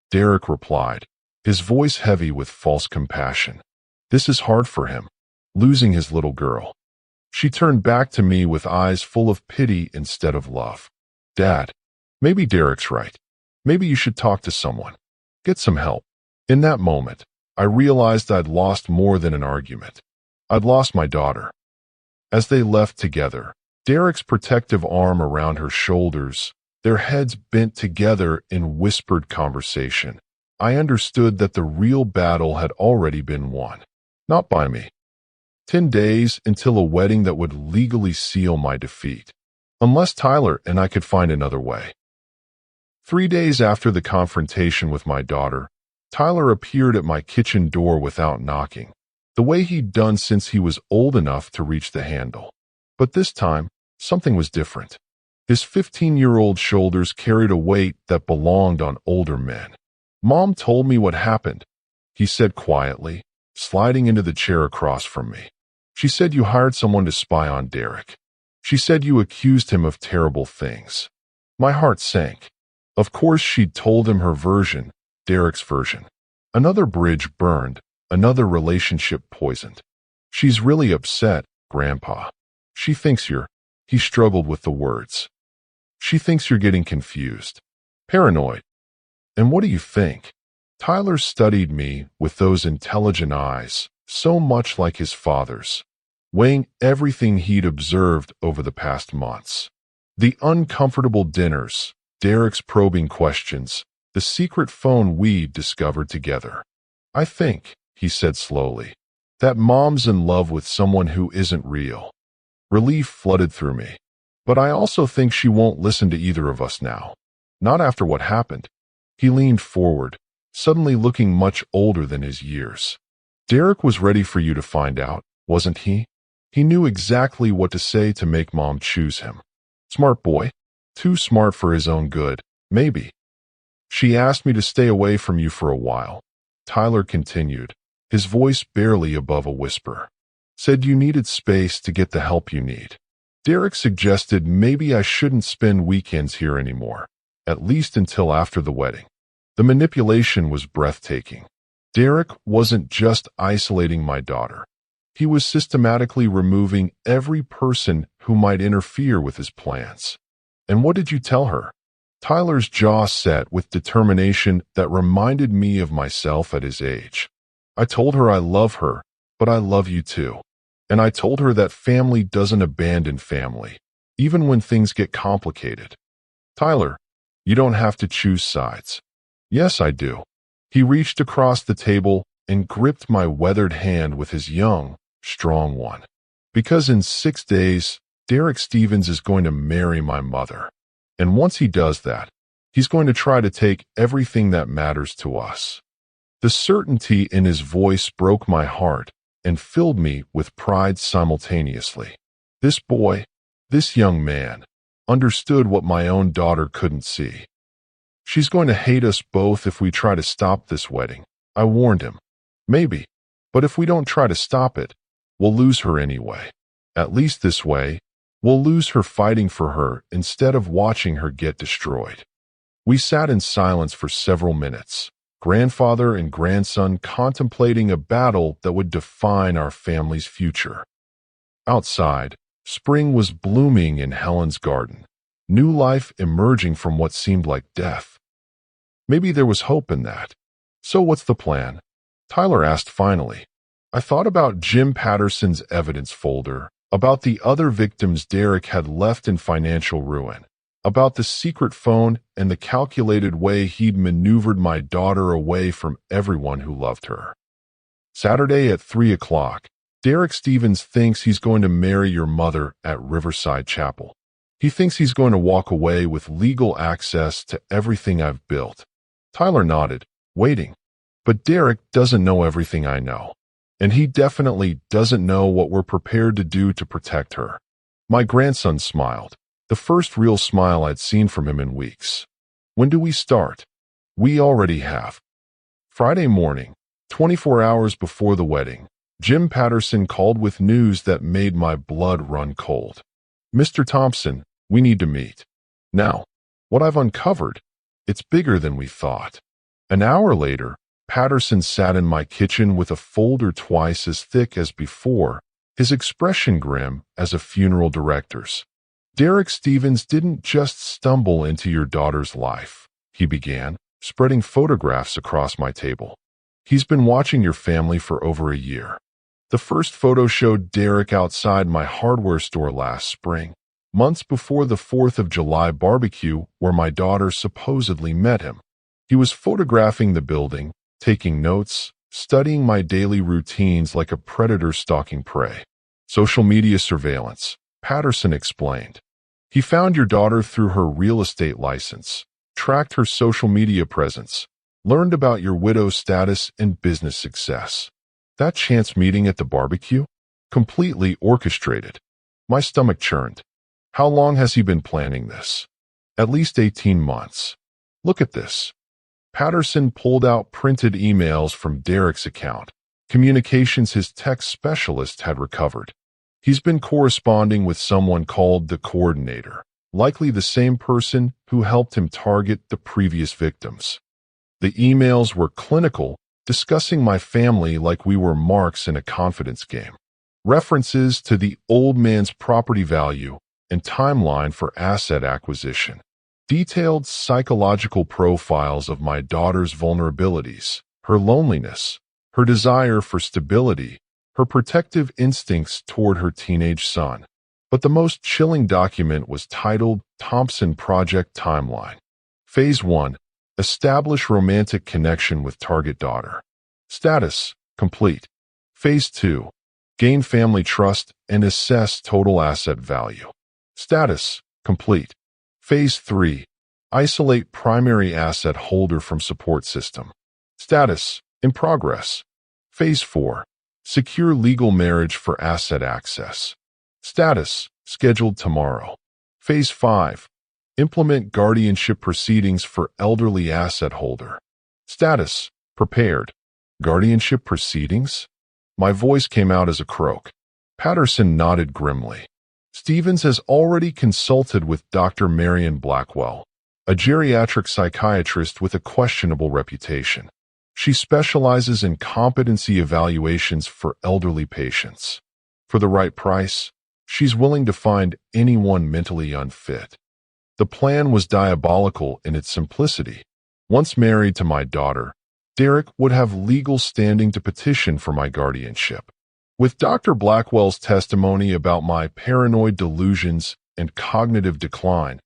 Derek replied, his voice heavy with false compassion. This is hard for him, losing his little girl. She turned back to me with eyes full of pity instead of love. Dad, maybe Derek's right. Maybe you should talk to someone. Get some help. In that moment, I realized I'd lost more than an argument. I'd lost my daughter. As they left together, Derek's protective arm around her shoulders, their heads bent together in whispered conversation, I understood that the real battle had already been won. Not by me. 10 days until a wedding that would legally seal my defeat. Unless Tyler and I could find another way. 3 days after the confrontation with my daughter, Tyler appeared at my kitchen door without knocking, the way he'd done since he was old enough to reach the handle. But this time, something was different. His 15-year-old shoulders carried a weight that belonged on older men. Mom told me what happened, he said quietly, sliding into the chair across from me. She said you hired someone to spy on Derek. She said you accused him of terrible things. My heart sank. Of course she'd told him her version, Derek's version. Another bridge burned, another relationship poisoned. She's really upset, Grandpa. She thinks you're... He struggled with the words. She thinks you're getting confused, paranoid. And what do you think? Tyler studied me with those intelligent eyes, so much like his father's, weighing everything he'd observed over the past months. The uncomfortable dinners, Derek's probing questions, the secret phone we'd discovered together. I think, he said slowly, that Mom's in love with someone who isn't real. Relief flooded through me. But I also think she won't listen to either of us now. Not after what happened. He leaned forward, suddenly looking much older than his years. Derek was ready for you to find out, wasn't he? He knew exactly what to say to make Mom choose him. Smart boy. Too smart for his own good, maybe. She asked me to stay away from you for a while. Tyler continued, his voice barely above a whisper. Said you needed space to get the help you need. Derek suggested maybe I shouldn't spend weekends here anymore, at least until after the wedding. The manipulation was breathtaking. Derek wasn't just isolating my daughter. He was systematically removing every person who might interfere with his plans. And what did you tell her? Tyler's jaw set with determination that reminded me of myself at his age. I told her I love her, but I love you too. And I told her that family doesn't abandon family, even when things get complicated. Tyler, you don't have to choose sides. Yes, I do. He reached across the table and gripped my weathered hand with his young, strong one. Because in 6 days, Derek Stevens is going to marry my mother. And once he does that, he's going to try to take everything that matters to us. The certainty in his voice broke my heart and filled me with pride simultaneously. This boy, this young man, understood what my own daughter couldn't see. She's going to hate us both if we try to stop this wedding, I warned him. Maybe, but if we don't try to stop it, we'll lose her anyway. At least this way, we'll lose her fighting for her instead of watching her get destroyed. We sat in silence for several minutes, grandfather and grandson contemplating a battle that would define our family's future. Outside, spring was blooming in Helen's garden, new life emerging from what seemed like death. Maybe there was hope in that. So what's the plan? Tyler asked finally. I thought about Jim Patterson's evidence folder, about the other victims Derek had left in financial ruin, about the secret phone and the calculated way he'd maneuvered my daughter away from everyone who loved her. Saturday at 3 o'clock, Derek Stevens thinks he's going to marry your mother at Riverside Chapel. He thinks he's going to walk away with legal access to everything I've built. Tyler nodded, waiting. But Derek doesn't know everything I know. And he definitely doesn't know what we're prepared to do to protect her. My grandson smiled, the first real smile I'd seen from him in weeks. When do we start? We already have. Friday morning, 24 hours before the wedding, Jim Patterson called with news that made my blood run cold. Mr. Thompson, we need to meet. Now, what I've uncovered, it's bigger than we thought. An hour later, Patterson sat in my kitchen with a folder twice as thick as before, his expression grim as a funeral director's. Derek Stevens didn't just stumble into your daughter's life, he began, spreading photographs across my table. He's been watching your family for over a year. The first photo showed Derek outside my hardware store last spring, months before the 4th of July barbecue where my daughter supposedly met him. He was photographing the building, taking notes, studying my daily routines like a predator stalking prey. Social media surveillance, Patterson explained. He found your daughter through her real estate license, tracked her social media presence, learned about your widow's status and business success. That chance meeting at the barbecue? Completely orchestrated. My stomach churned. How long has he been planning this? At least 18 months. Look at this. Patterson pulled out printed emails from Derek's account, communications his tech specialist had recovered. He's been corresponding with someone called the coordinator, likely the same person who helped him target the previous victims. The emails were clinical, discussing my family like we were marks in a confidence game. References to the old man's property value, and timeline for asset acquisition. Detailed psychological profiles of my daughter's vulnerabilities, her loneliness, her desire for stability, her protective instincts toward her teenage son. But the most chilling document was titled Thompson Project Timeline. Phase 1. Establish romantic connection with target daughter. Status: complete. Phase 2. Gain family trust and assess total asset value. Status: complete. Phase 3. Isolate primary asset holder from support system. Status: in progress. Phase 4. Secure legal marriage for asset access. Status: scheduled tomorrow. Phase 5. Implement guardianship proceedings for elderly asset holder. Status: prepared. Guardianship proceedings? My voice came out as a croak. Patterson nodded grimly. Stevens has already consulted with Dr. Marion Blackwell, a geriatric psychiatrist with a questionable reputation. She specializes in competency evaluations for elderly patients. For the right price, she's willing to find anyone mentally unfit. The plan was diabolical in its simplicity. Once married to my daughter, Derek would have legal standing to petition for my guardianship. With Dr. Blackwell's testimony about my paranoid delusions and cognitive decline,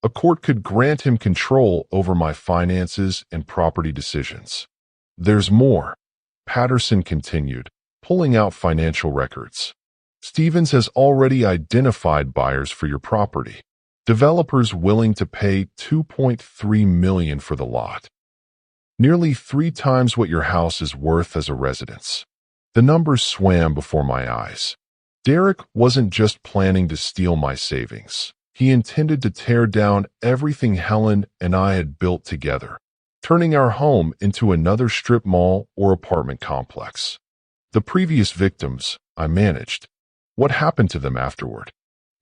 a court could grant him control over my finances and property decisions. There's more, Patterson continued, pulling out financial records. Stevens has already identified buyers for your property. Developers willing to pay $2.3 million for the lot. Nearly 3 times what your house is worth as a residence. The numbers swam before my eyes. Derek wasn't just planning to steal my savings. He intended to tear down everything Helen and I had built together, turning our home into another strip mall or apartment complex. The previous victims I managed. What happened to them afterward?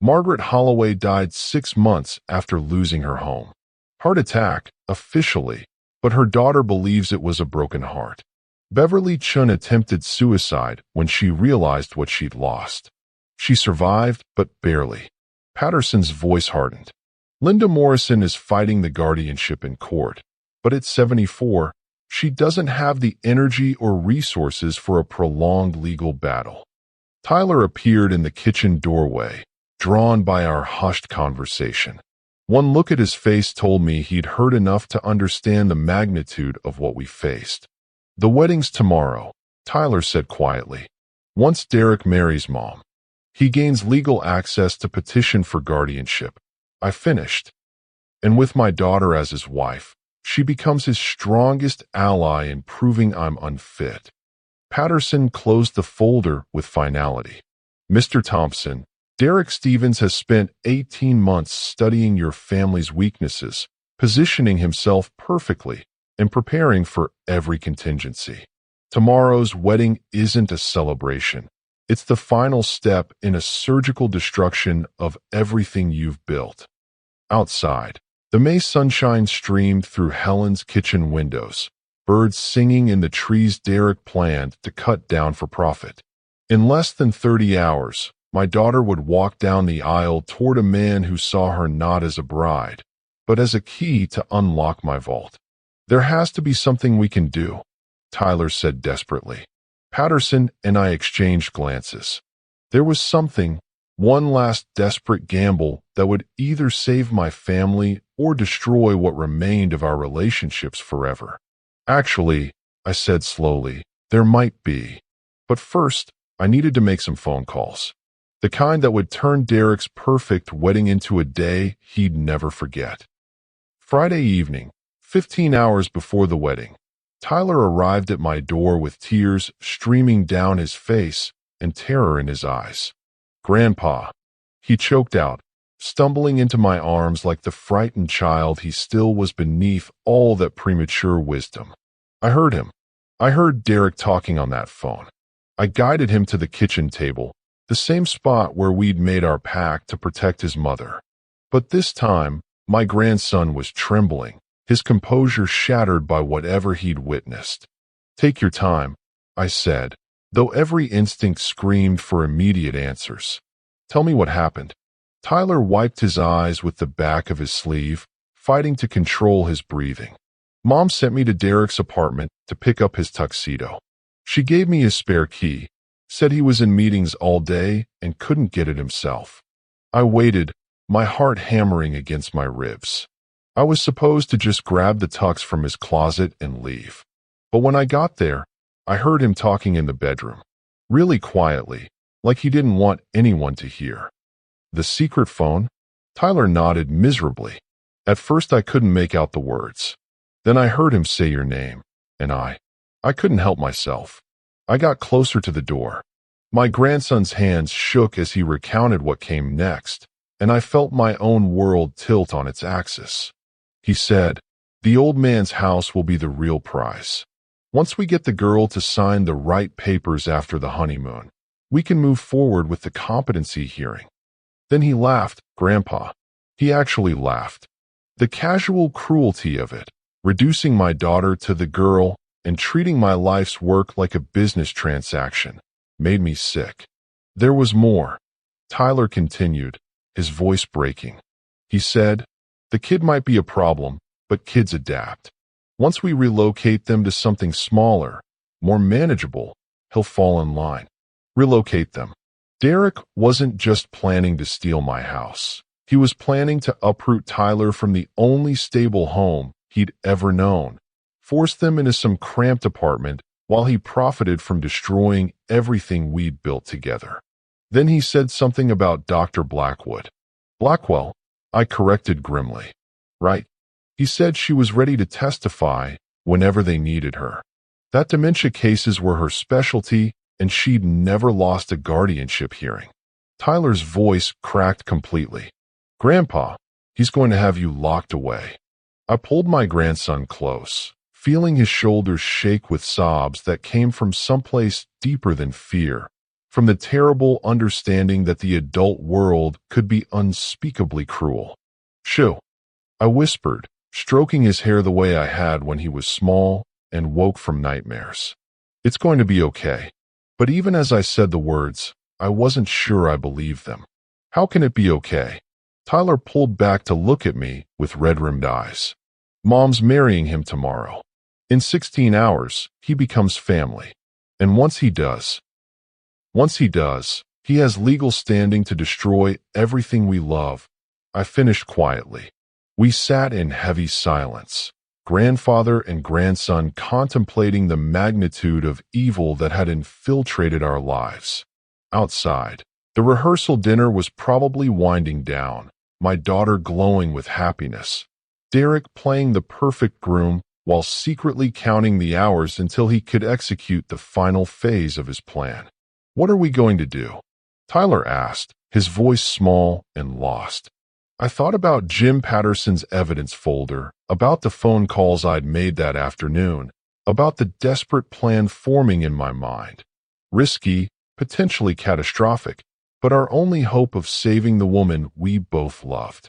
Margaret Holloway died 6 months after losing her home. Heart attack, officially, but her daughter believes it was a broken heart. Beverly Chun attempted suicide when she realized what she'd lost. She survived, but barely. Patterson's voice hardened. Linda Morrison is fighting the guardianship in court, but at 74, she doesn't have the energy or resources for a prolonged legal battle. Tyler appeared in the kitchen doorway, drawn by our hushed conversation. One look at his face told me he'd heard enough to understand the magnitude of what we faced. The wedding's tomorrow, Tyler said quietly. Once Derek marries Mom, he gains legal access to petition for guardianship. I finished. And with my daughter as his wife, she becomes his strongest ally in proving I'm unfit. Patterson closed the folder with finality. Mr. Thompson, Derek Stevens has spent 18 months studying your family's weaknesses, positioning himself perfectly, and preparing for every contingency. Tomorrow's wedding isn't a celebration. It's the final step in a surgical destruction of everything you've built. Outside, the May sunshine streamed through Helen's kitchen windows, birds singing in the trees Derek planned to cut down for profit. In less than 30 hours, my daughter would walk down the aisle toward a man who saw her not as a bride, but as a key to unlock my vault. There has to be something we can do, Tyler said desperately. Patterson and I exchanged glances. There was something, one last desperate gamble that would either save my family or destroy what remained of our relationships forever. Actually, I said slowly, there might be. But first, I needed to make some phone calls. The kind that would turn Derek's perfect wedding into a day he'd never forget. Friday evening, 15 hours before the wedding, Tyler arrived at my door with tears streaming down his face and terror in his eyes. Grandpa, he choked out, stumbling into my arms like the frightened child he still was beneath all that premature wisdom. I heard him. I heard Derek talking on that phone. I guided him to the kitchen table, the same spot where we'd made our pact to protect his mother. But this time, my grandson was trembling, his composure shattered by whatever he'd witnessed. Take your time, I said, though every instinct screamed for immediate answers. Tell me what happened. Tyler wiped his eyes with the back of his sleeve, fighting to control his breathing. Mom sent me to Derek's apartment to pick up his tuxedo. She gave me his spare key, said he was in meetings all day and couldn't get it himself. I waited, my heart hammering against my ribs. I was supposed to just grab the tux from his closet and leave. But when I got there, I heard him talking in the bedroom, really quietly, like he didn't want anyone to hear. The secret phone? Tyler nodded miserably. At first I couldn't make out the words. Then I heard him say your name, and I couldn't help myself. I got closer to the door. My grandson's hands shook as he recounted what came next, and I felt my own world tilt on its axis. He said, the old man's house will be the real prize. Once we get the girl to sign the right papers after the honeymoon, we can move forward with the competency hearing. Then he laughed, Grandpa. He actually laughed. The casual cruelty of it, reducing my daughter to the girl and treating my life's work like a business transaction, made me sick. There was more. Tyler continued, his voice breaking. He said, the kid might be a problem, but kids adapt. Once we relocate them to something smaller, more manageable, he'll fall in line. Relocate them. Derek wasn't just planning to steal my house. He was planning to uproot Tyler from the only stable home he'd ever known, force them into some cramped apartment while he profited from destroying everything we'd built together. Then he said something about Dr. Blackwood. Blackwell, I corrected grimly. Right. He said she was ready to testify whenever they needed her. That dementia cases were her specialty, and she'd never lost a guardianship hearing. Tyler's voice cracked completely. Grandpa, he's going to have you locked away. I pulled my grandson close, feeling his shoulders shake with sobs that came from someplace deeper than fear, from the terrible understanding that the adult world could be unspeakably cruel. Shoo, I whispered, stroking his hair the way I had when he was small and woke from nightmares. It's going to be okay. But even as I said the words, I wasn't sure I believed them. How can it be okay? Tyler pulled back to look at me with red-rimmed eyes. Mom's marrying him tomorrow. In 16 hours, he becomes family. And once he does, he has legal standing to destroy everything we love. I finished quietly. We sat in heavy silence, grandfather and grandson contemplating the magnitude of evil that had infiltrated our lives. Outside, the rehearsal dinner was probably winding down, my daughter glowing with happiness, Derek playing the perfect groom while secretly counting the hours until he could execute the final phase of his plan. What are we going to do? Tyler asked, his voice small and lost. I thought about Jim Patterson's evidence folder, about the phone calls I'd made that afternoon, about the desperate plan forming in my mind. Risky, potentially catastrophic, but our only hope of saving the woman we both loved.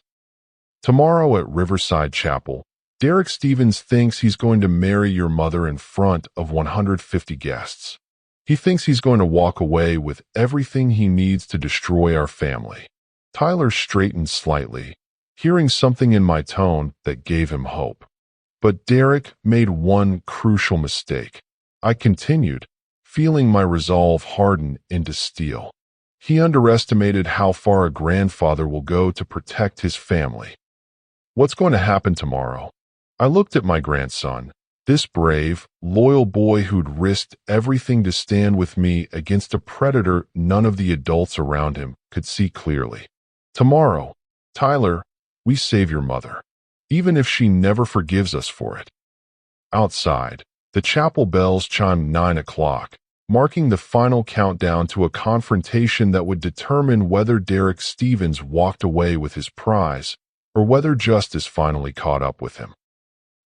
Tomorrow at Riverside Chapel, Derek Stevens thinks he's going to marry your mother in front of 150 guests. He thinks he's going to walk away with everything he needs to destroy our family. Tyler straightened slightly, hearing something in my tone that gave him hope. But Derek made one crucial mistake. I continued, feeling my resolve harden into steel. He underestimated how far a grandfather will go to protect his family. What's going to happen tomorrow? I looked at my grandson, this brave, loyal boy who'd risked everything to stand with me against a predator none of the adults around him could see clearly. Tomorrow, Tyler, we save your mother, even if she never forgives us for it. Outside, the chapel bells chimed 9 o'clock, marking the final countdown to a confrontation that would determine whether Derek Stevens walked away with his prize or whether justice finally caught up with him.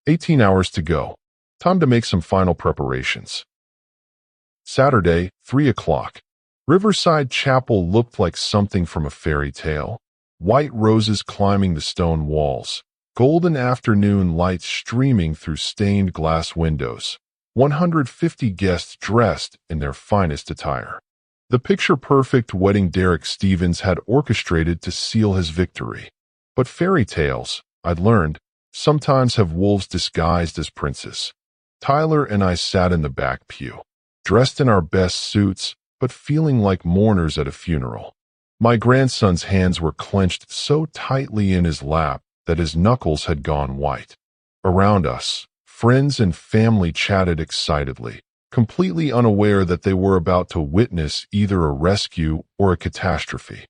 18 hours to go. Time to make some final preparations. Saturday, 3 o'clock. Riverside Chapel looked like something from a fairy tale. White roses climbing the stone walls, golden afternoon lights streaming through stained glass windows, 150 guests dressed in their finest attire. The picture-perfect wedding Derek Stevens had orchestrated to seal his victory. But fairy tales, I'd learned, sometimes have wolves disguised as princes. Tyler and I sat in the back pew, dressed in our best suits, but feeling like mourners at a funeral. My grandson's hands were clenched so tightly in his lap that his knuckles had gone white. Around us, friends and family chatted excitedly, completely unaware that they were about to witness either a rescue or a catastrophe.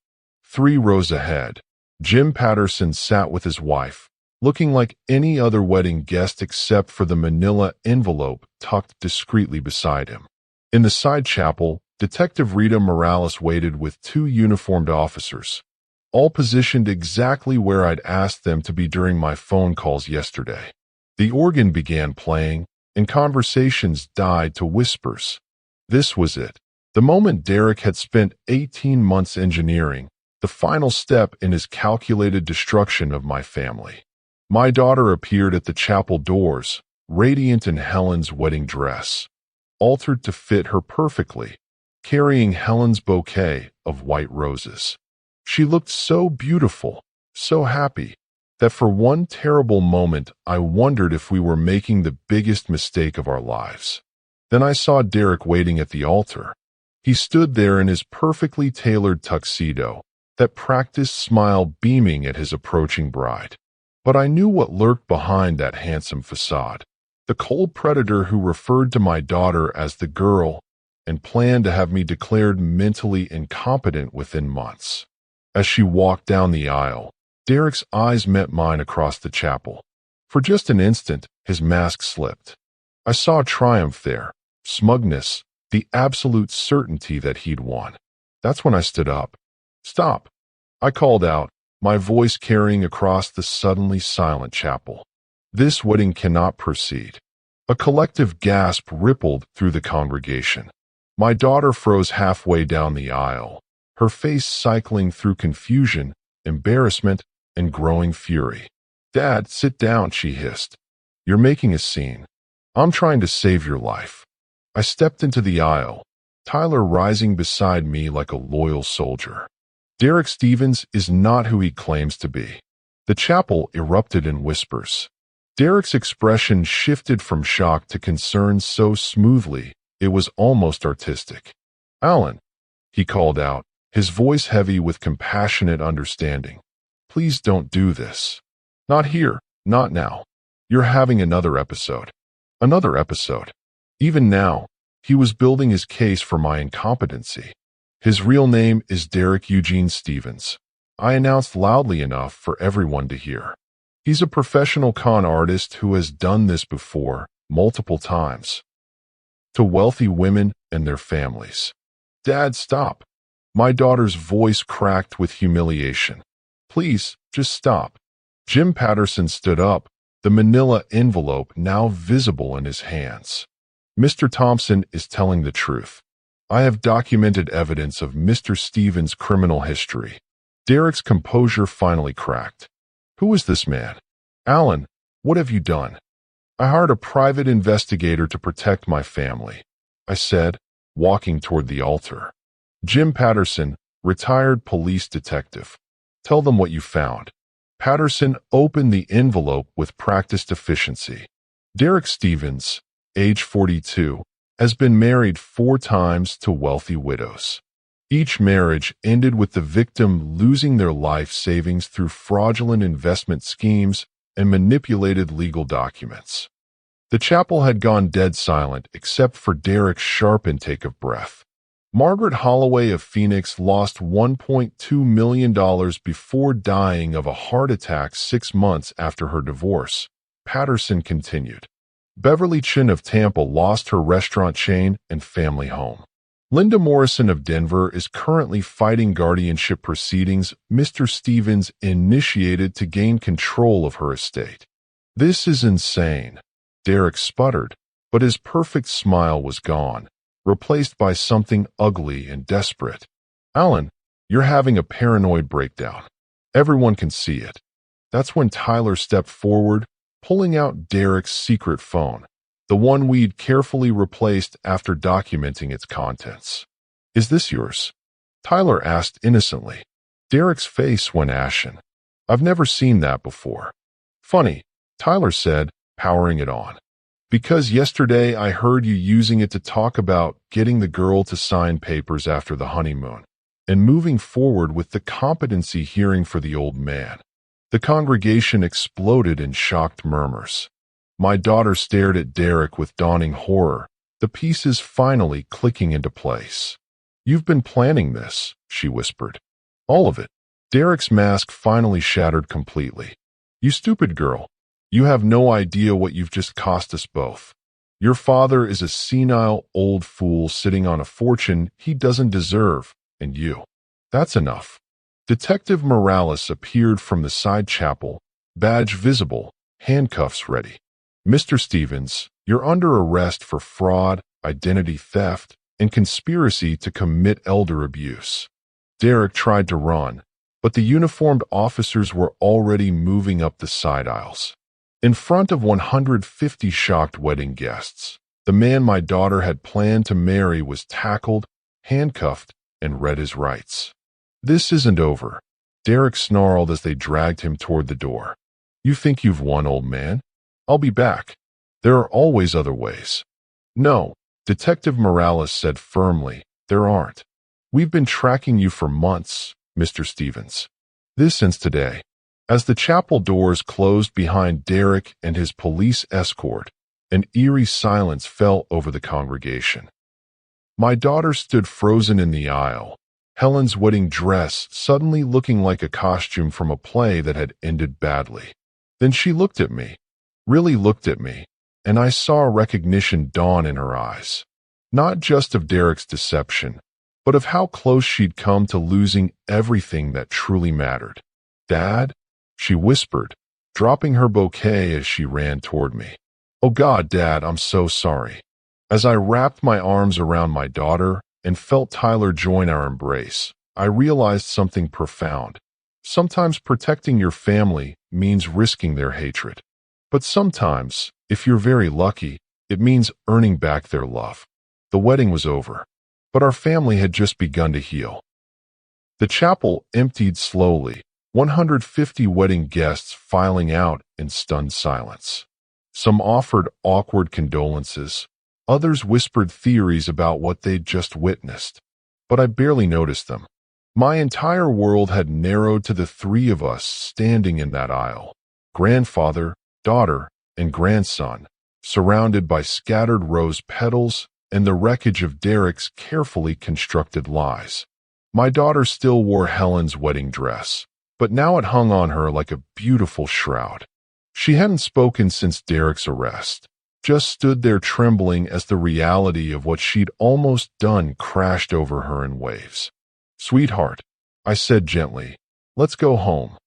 3 rows ahead, Jim Patterson sat with his wife, looking like any other wedding guest except for the manila envelope tucked discreetly beside him. In the side chapel, Detective Rita Morales waited with 2 uniformed officers, all positioned exactly where I'd asked them to be during my phone calls yesterday. The organ began playing, and conversations died to whispers. This was it. The moment Derek had spent 18 months engineering, the final step in his calculated destruction of my family. My daughter appeared at the chapel doors, radiant in Helen's wedding dress, altered to fit her perfectly, carrying Helen's bouquet of white roses. She looked so beautiful, so happy, that for one terrible moment I wondered if we were making the biggest mistake of our lives. Then I saw Derek waiting at the altar. He stood there in his perfectly tailored tuxedo, that practiced smile beaming at his approaching bride. But I knew what lurked behind that handsome facade. The cold predator who referred to my daughter as the girl and planned to have me declared mentally incompetent within months. As she walked down the aisle, Derek's eyes met mine across the chapel. For just an instant, his mask slipped. I saw triumph there, smugness, the absolute certainty that he'd won. That's when I stood up. "Stop," I called out, my voice carrying across the suddenly silent chapel. "This wedding cannot proceed." A collective gasp rippled through the congregation. My daughter froze halfway down the aisle, her face cycling through confusion, embarrassment, and growing fury. "Dad, sit down," she hissed. "You're making a scene. I'm trying to save your life." I stepped into the aisle, Tyler rising beside me like a loyal soldier. Derek Stevens is not who he claims to be. The chapel erupted in whispers. Derek's expression shifted from shock to concern so smoothly, it was almost artistic. "Alan," he called out, his voice heavy with compassionate understanding. "Please don't do this. Not here, not now. You're having another episode." Another episode. Even now, he was building his case for my incompetency. "His real name is Derek Eugene Stevens," I announced loudly enough for everyone to hear. "He's a professional con artist who has done this before, multiple times. To wealthy women and their families." "Dad, stop." My daughter's voice cracked with humiliation. "Please, just stop." Jim Patterson stood up, the manila envelope now visible in his hands. "Mr. Thompson is telling the truth. I have documented evidence of Mr. Stevens' criminal history." Derek's composure finally cracked. "Who is this man?" "Alan, what have you done?" "I hired a private investigator to protect my family," I said, walking toward the altar. "Jim Patterson, retired police detective. Tell them what you found." Patterson opened the envelope with practiced efficiency. Derek Stevens, age 42, has been married 4 times to wealthy widows. Each marriage ended with the victim losing their life savings through fraudulent investment schemes and manipulated legal documents. The chapel had gone dead silent except for Derek's sharp intake of breath. Margaret Holloway of Phoenix lost $1.2 million before dying of a heart attack 6 months after her divorce, Patterson continued. Beverly Chin of Tampa lost her restaurant chain and family home. Linda Morrison of Denver is currently fighting guardianship proceedings Mr. Stevens initiated to gain control of her estate. "This is insane," Derek sputtered, but his perfect smile was gone, replaced by something ugly and desperate. "Alan, you're having a paranoid breakdown. Everyone can see it." That's when Tyler stepped forward, pulling out Derek's secret phone, the one we'd carefully replaced after documenting its contents. Is this yours? Tyler asked innocently. Derek's face went ashen. I've never seen that before. Funny, Tyler said, powering it on. Because yesterday I heard you using it to talk about getting the girl to sign papers after the honeymoon and moving forward with the competency hearing for the old man. The congregation exploded in shocked murmurs. My daughter stared at Derek with dawning horror, the pieces finally clicking into place. You've been planning this, she whispered. All of it. Derek's mask finally shattered completely. You stupid girl. You have no idea what you've just cost us both. Your father is a senile old fool sitting on a fortune he doesn't deserve, and you. That's enough. Detective Morales appeared from the side chapel, badge visible, handcuffs ready. Mr. Stevens, you're under arrest for fraud, identity theft, and conspiracy to commit elder abuse. Derek tried to run, but the uniformed officers were already moving up the side aisles. In front of 150 shocked wedding guests, the man my daughter had planned to marry was tackled, handcuffed, and read his rights. This isn't over, Derek snarled as they dragged him toward the door. You think you've won, old man? I'll be back. There are always other ways. No, Detective Morales said firmly, there aren't. We've been tracking you for months, Mr. Stevens. This ends today. As the chapel doors closed behind Derek and his police escort, an eerie silence fell over the congregation. My daughter stood frozen in the aisle, Helen's wedding dress suddenly looking like a costume from a play that had ended badly. Then she looked at me, really looked at me, and I saw recognition dawn in her eyes. Not just of Derek's deception, but of how close she'd come to losing everything that truly mattered. Dad? She whispered, dropping her bouquet as she ran toward me. Oh God, Dad, I'm so sorry. As I wrapped my arms around my daughter and felt Tyler join our embrace, I realized something profound. Sometimes protecting your family means risking their hatred. But sometimes, if you're very lucky, it means earning back their love. The wedding was over, but our family had just begun to heal. The chapel emptied slowly, 150 wedding guests filing out in stunned silence. Some offered awkward condolences, others whispered theories about what they'd just witnessed, but I barely noticed them. My entire world had narrowed to the three of us standing in that aisle, grandfather, daughter, and grandson, surrounded by scattered rose petals and the wreckage of Derek's carefully constructed lies. My daughter still wore Helen's wedding dress, but now it hung on her like a beautiful shroud. She hadn't spoken since Derek's arrest, just stood there trembling as the reality of what she'd almost done crashed over her in waves. Sweetheart, I said gently, let's go home.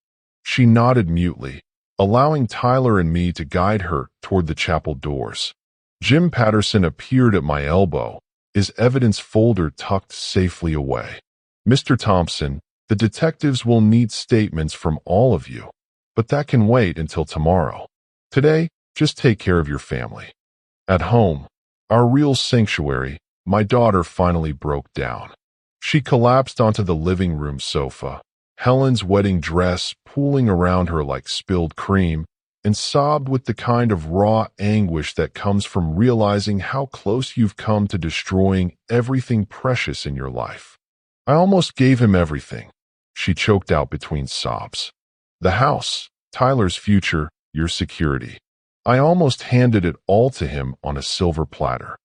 She nodded mutely, allowing Tyler and me to guide her toward the chapel doors. Jim Patterson appeared at my elbow, his evidence folder tucked safely away. Mr. Thompson, the detectives will need statements from all of you, but that can wait until tomorrow. Today, just take care of your family. At home, our real sanctuary, my daughter finally broke down. She collapsed onto the living room sofa, Helen's wedding dress pooling around her like spilled cream, and sobbed with the kind of raw anguish that comes from realizing how close you've come to destroying everything precious in your life. I almost gave him everything, she choked out between sobs. The house, Tyler's future, your security. I almost handed it all to him on a silver platter.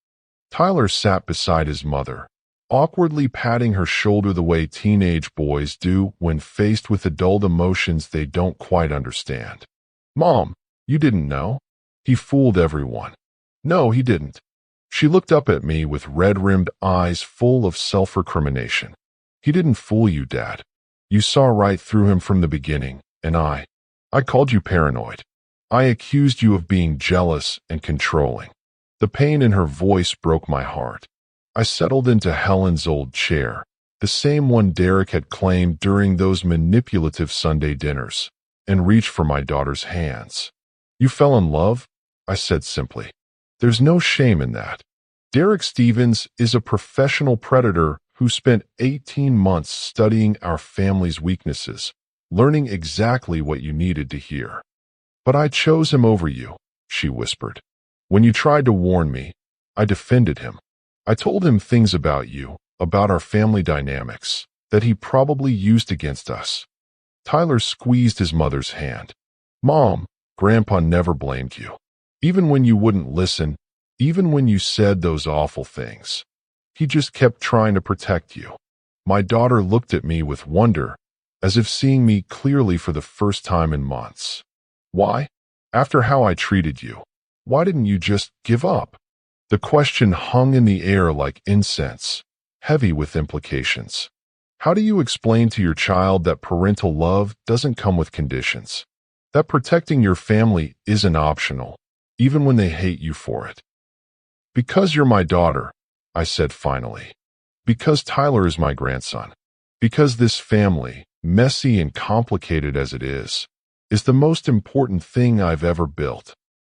Tyler sat beside his mother, awkwardly patting her shoulder the way teenage boys do when faced with adult emotions they don't quite understand. Mom, you didn't know? He fooled everyone. No, he didn't. She looked up at me with red-rimmed eyes full of self-recrimination. He didn't fool you, Dad. You saw right through him from the beginning, and I called you paranoid. I accused you of being jealous and controlling. The pain in her voice broke my heart. I settled into Helen's old chair, the same one Derek had claimed during those manipulative Sunday dinners, and reached for my daughter's hands. You fell in love? I said simply. There's no shame in that. Derek Stevens is a professional predator who spent 18 months studying our family's weaknesses, learning exactly what you needed to hear. But I chose him over you, she whispered. When you tried to warn me, I defended him. I told him things about you, about our family dynamics, that he probably used against us. Tyler squeezed his mother's hand. Mom, Grandpa never blamed you. Even when you wouldn't listen, even when you said those awful things. He just kept trying to protect you. My daughter looked at me with wonder, as if seeing me clearly for the first time in months. Why? After how I treated you, why didn't you just give up? The question hung in the air like incense, heavy with implications. How do you explain to your child that parental love doesn't come with conditions? That protecting your family isn't optional, even when they hate you for it? Because you're my daughter, I said finally. Because Tyler is my grandson. Because this family, messy and complicated as it is the most important thing I've ever built.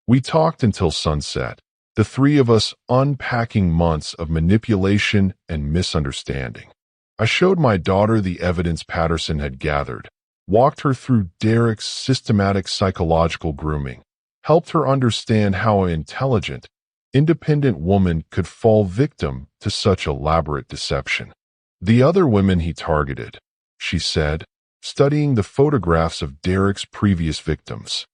We talked until sunset, the three of us unpacking months of manipulation and misunderstanding. I showed my daughter the evidence Patterson had gathered, walked her through Derek's systematic psychological grooming, helped her understand how an intelligent, independent woman could fall victim to such elaborate deception. The other women he targeted, she said, studying the photographs of Derek's previous victims.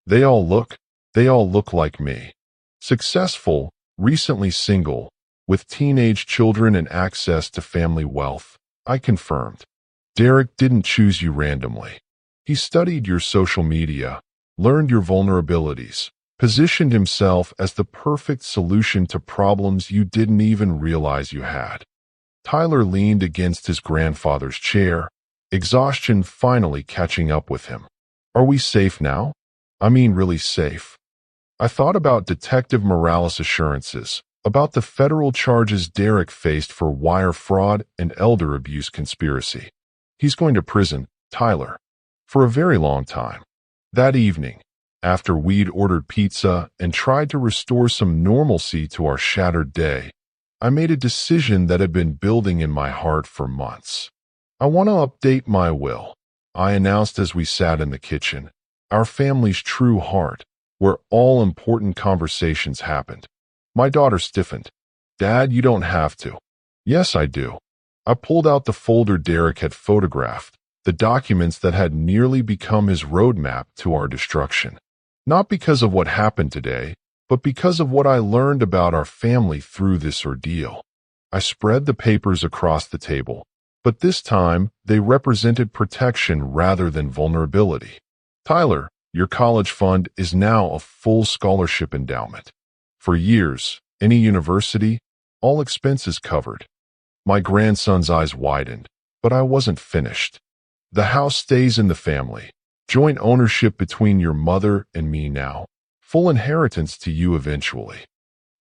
They all look like me. Successful, recently single, with teenage children and access to family wealth, I confirmed. Derek didn't choose you randomly. He studied your social media, learned your vulnerabilities, positioned himself as the perfect solution to problems you didn't even realize you had. Tyler leaned against his grandfather's chair, exhaustion finally catching up with him. Are we safe now? I mean really safe. I thought about Detective Morales' assurances, about the federal charges Derek faced for wire fraud and elder abuse conspiracy. He's going to prison, Tyler, for a very long time. That evening, after we'd ordered pizza and tried to restore some normalcy to our shattered day, I made a decision that had been building in my heart for months. I want to update my will, I announced as we sat in the kitchen, our family's true heart, where all important conversations happened. My daughter stiffened. Dad, you don't have to. Yes, I do. I pulled out the folder Derek had photographed, the documents that had nearly become his roadmap to our destruction. Not because of what happened today, but because of what I learned about our family through this ordeal. I spread the papers across the table, but this time they represented protection rather than vulnerability. Tyler, your college fund is now a full scholarship endowment. For years, any university, all expenses covered. My grandson's eyes widened, but I wasn't finished. The house stays in the family. Joint ownership between your mother and me now. Full inheritance to you eventually.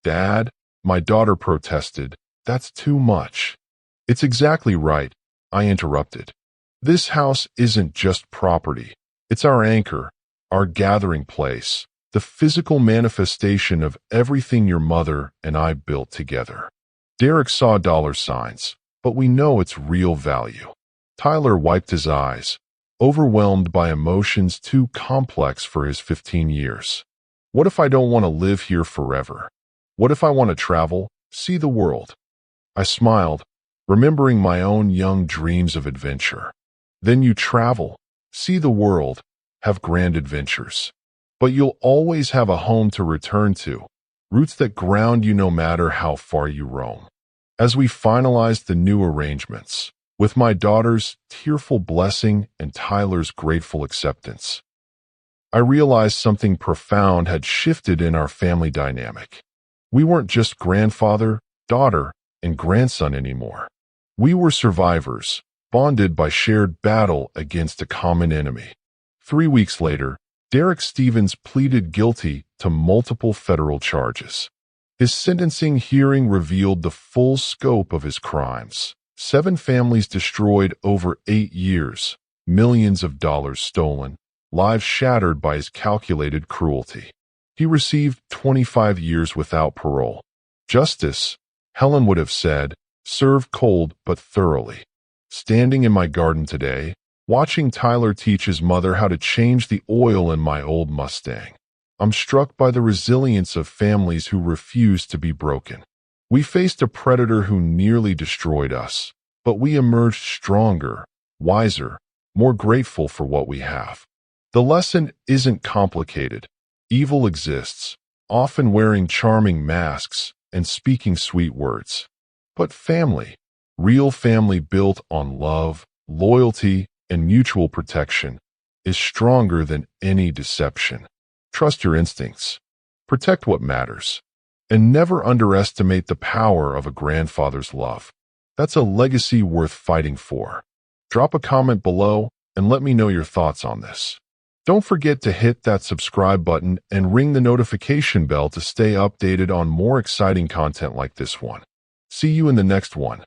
Dad, my daughter protested, that's too much. It's exactly right, I interrupted. This house isn't just property. It's our anchor, our gathering place, the physical manifestation of everything your mother and I built together. Derek saw dollar signs, but we know its real value. Tyler wiped his eyes, overwhelmed by emotions too complex for his 15 years. What if I don't want to live here forever? What if I want to travel, see the world? I smiled, remembering my own young dreams of adventure. Then you travel, see the world, have grand adventures. But you'll always have a home to return to, roots that ground you no matter how far you roam. As we finalized the new arrangements, with my daughter's tearful blessing and Tyler's grateful acceptance, I realized something profound had shifted in our family dynamic. We weren't just grandfather, daughter, and grandson anymore. We were survivors, bonded by shared battle against a common enemy. 3 weeks later, Derek Stevens pleaded guilty to multiple federal charges. His sentencing hearing revealed the full scope of his crimes. 7 families destroyed over 8 years, millions of dollars stolen, lives shattered by his calculated cruelty. He received 25 years without parole. Justice, Helen would have said, served cold but thoroughly. Standing in my garden today, watching Tyler teach his mother how to change the oil in my old Mustang, I'm struck by the resilience of families who refuse to be broken. We faced a predator who nearly destroyed us, but we emerged stronger, wiser, more grateful for what we have. The lesson isn't complicated. Evil exists, often wearing charming masks and speaking sweet words. But family, real family built on love, loyalty, and mutual protection, is stronger than any deception. Trust your instincts. Protect what matters. And never underestimate the power of a grandfather's love. That's a legacy worth fighting for. Drop a comment below and let me know your thoughts on this. Don't forget to hit that subscribe button and ring the notification bell to stay updated on more exciting content like this one. See you in the next one.